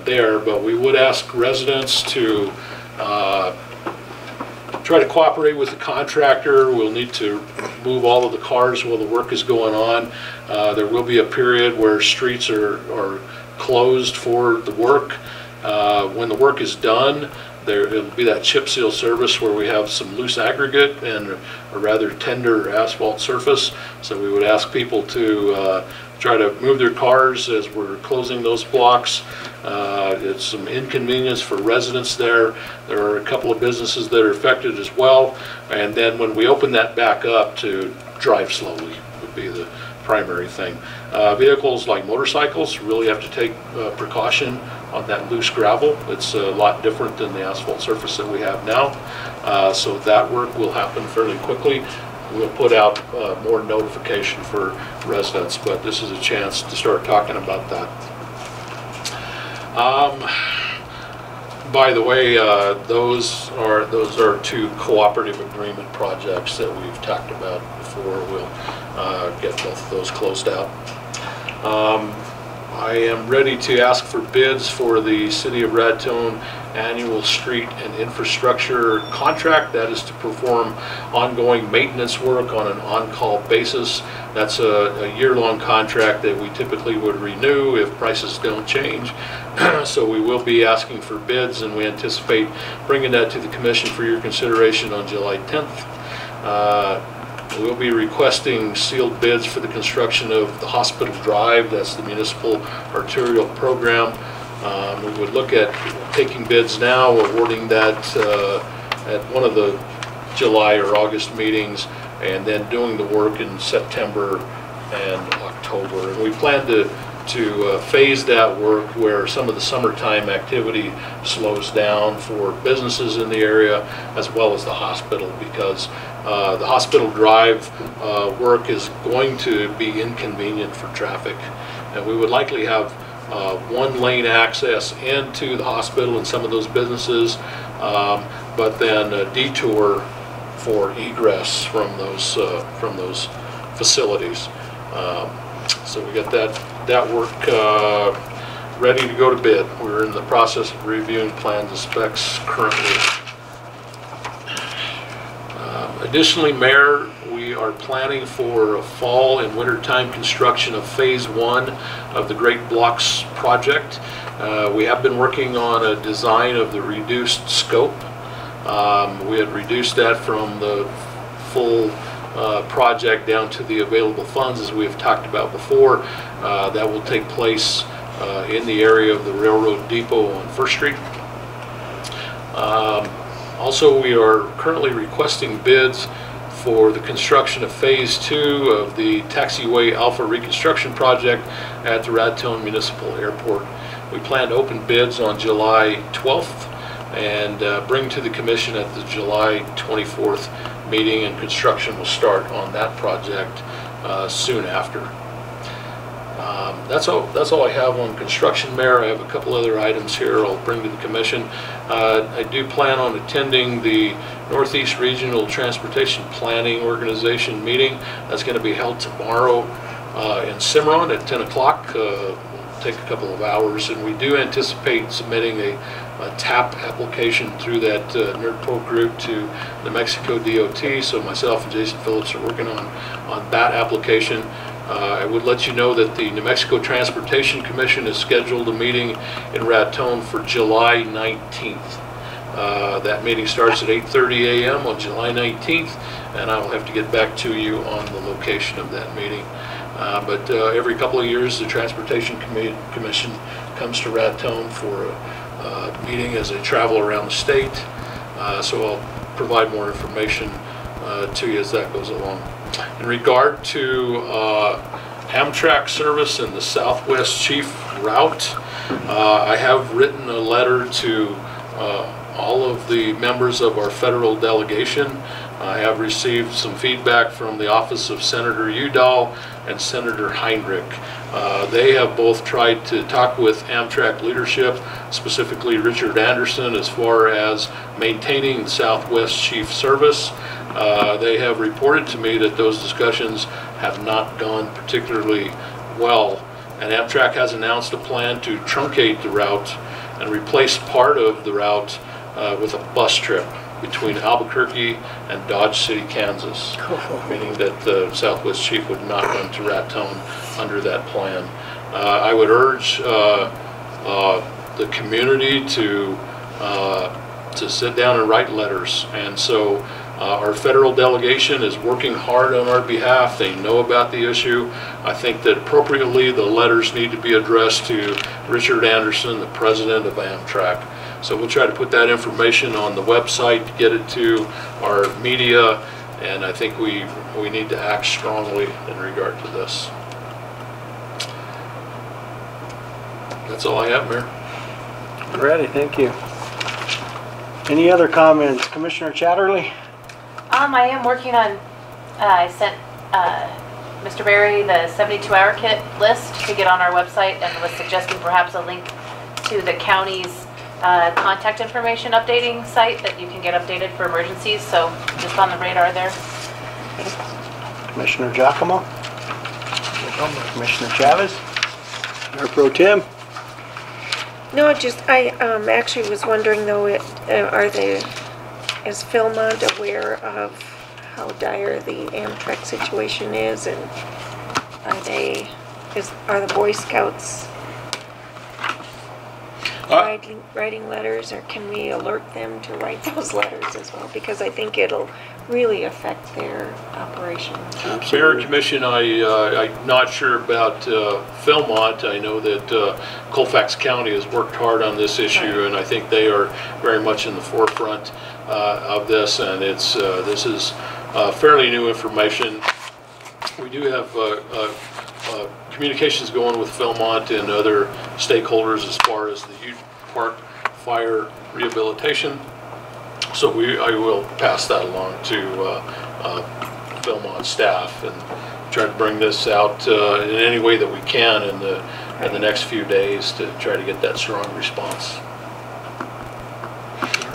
there, but we would ask residents to try to cooperate with the contractor. We'll need to move all of the cars while the work is going on. There will be a period where streets are closed for the work. When the work is done, it'll be that chip seal service where we have some loose aggregate and a rather tender asphalt surface. So we would ask people to try to move their cars as we're closing those blocks. It's some inconvenience for residents there. There are a couple of businesses that are affected as well. And then when we open that back up, to drive slowly would be the primary thing. Vehicles like motorcycles really have to take precaution on that loose gravel. It's a lot different than the asphalt surface that we have now. So that work will happen fairly quickly. We'll put out more notification for residents, but this is a chance to start talking about that. By the way, those are 2 cooperative agreement projects that we've talked about before. We'll get both of those closed out. I am ready to ask for bids for the City of Raton annual street and infrastructure contract. That is to perform ongoing maintenance work on an on-call basis. That's a year-long contract that we typically would renew if prices don't change. So we will be asking for bids, and we anticipate bringing that to the Commission for your consideration on July 10th. We'll be requesting sealed bids for the construction of the Hospital Drive. That's the municipal arterial program. We would look at taking bids now, awarding that at one of the July or August meetings, and then doing the work in September and October. And we plan to phase that work where some of the summertime activity slows down for businesses in the area as well as the hospital, because the Hospital Drive work is going to be inconvenient for traffic. And we would likely have 1-lane access into the hospital and some of those businesses, but then a detour for egress from those facilities. So we got that work ready to go to bid. We're in the process of reviewing plans and specs currently. Additionally, Mayor, we are planning for a fall and wintertime construction of phase 1 of the Great Blocks project. We have been working on a design of the reduced scope We had reduced that from the full project down to the available funds, as we have talked about before. That will take place in the area of the railroad depot on First Street. Also, we are currently requesting bids for the construction of Phase 2 of the Taxiway Alpha Reconstruction Project at the Raton Municipal Airport. We plan to open bids on July 12th and bring to the Commission at the July 24th meeting, and construction will start on that project soon after. That's all I have on construction, Mayor. I have a couple other items here I'll bring to the Commission. I do plan on attending the Northeast Regional Transportation Planning Organization meeting. That's going to be held tomorrow in Cimarron at 10 o'clock. It'll take a couple of hours, and we do anticipate submitting a TAP application through that NERPO group to New Mexico DOT. So myself and Jason Phillips are working on that application. I would let you know that the New Mexico Transportation Commission has scheduled a meeting in Raton for July 19th. That meeting starts at 8:30 a.m. on July 19th, and I will have to get back to you on the location of that meeting. But every couple of years, the Transportation Commission comes to Raton for a meeting as they travel around the state. So I'll provide more information to you as that goes along. In regard to Amtrak service in the Southwest Chief route, I have written a letter to all of the members of our federal delegation. I have received some feedback from the office of Senator Udall and Senator Heinrich. They have both tried to talk with Amtrak leadership, specifically Richard Anderson, as far as maintaining the Southwest Chief service. They have reported to me that those discussions have not gone particularly well, and Amtrak has announced a plan to truncate the route and replace part of the route with a bus trip between Albuquerque and Dodge City, Kansas, meaning that the Southwest Chief would not run to Raton under that plan. I would urge the community to sit down and write letters, and so our federal delegation is working hard on our behalf. They know about the issue. I think that appropriately the letters need to be addressed to Richard Anderson, the president of Amtrak. So we'll try to put that information on the website, get it to our media, and I think we need to act strongly in regard to this. That's all I have, Mayor.
Alrighty, thank you. Any other comments? Commissioner Chatterley?
I am working on, I sent Mr. Berry the 72-hour kit list to get on our website, and was suggesting perhaps a link to the county's contact information updating site that you can get updated for emergencies, so just on the radar there.
Commissioner Giacomo? Commissioner Chavez? Mayor Pro Tem?
No, I actually was wondering though, is Philmont aware of how dire the Amtrak situation is, and are the Boy Scouts writing letters, or can we alert them to write those letters as well? Because I think it'll really affect their operation.
Mayor and Commission, I'm not sure about Philmont. I know that Colfax County has worked hard on this issue, and I think they are very much in the forefront of this, and this is fairly new information. We do have communications going with Philmont and other stakeholders as far as the Ute Park fire rehabilitation. So I will pass that along to Philmont staff and try to bring this out in any way that we can in the next few days to try to get that strong response.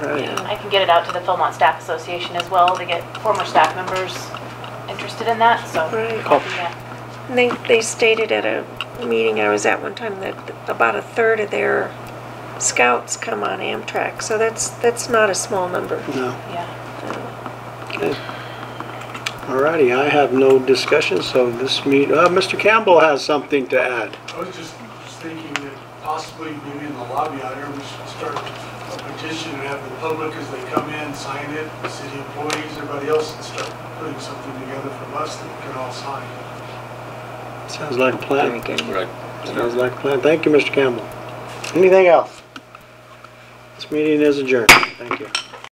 Right.
Yeah, I can get it out to the Philmont Staff Association as well to get former staff members interested in that. So
right.
Yeah.
They stated at a meeting I was at one time that about a third of their scouts come on Amtrak, so that's not a small number.
No.
Yeah.
Okay. Alrighty, I have no discussion, so this Mr. Campbell has something to add.
I was just thinking that possibly maybe in the lobby out here, we should start a petition and have the public as they come in, sign it, the city employees, everybody else, and start putting something together from us that we can all sign.
Sounds like a plan.
Very good.
Right.
Sounds like a plan. Thank you, Mr. Campbell. Anything else? This meeting is adjourned. Thank you.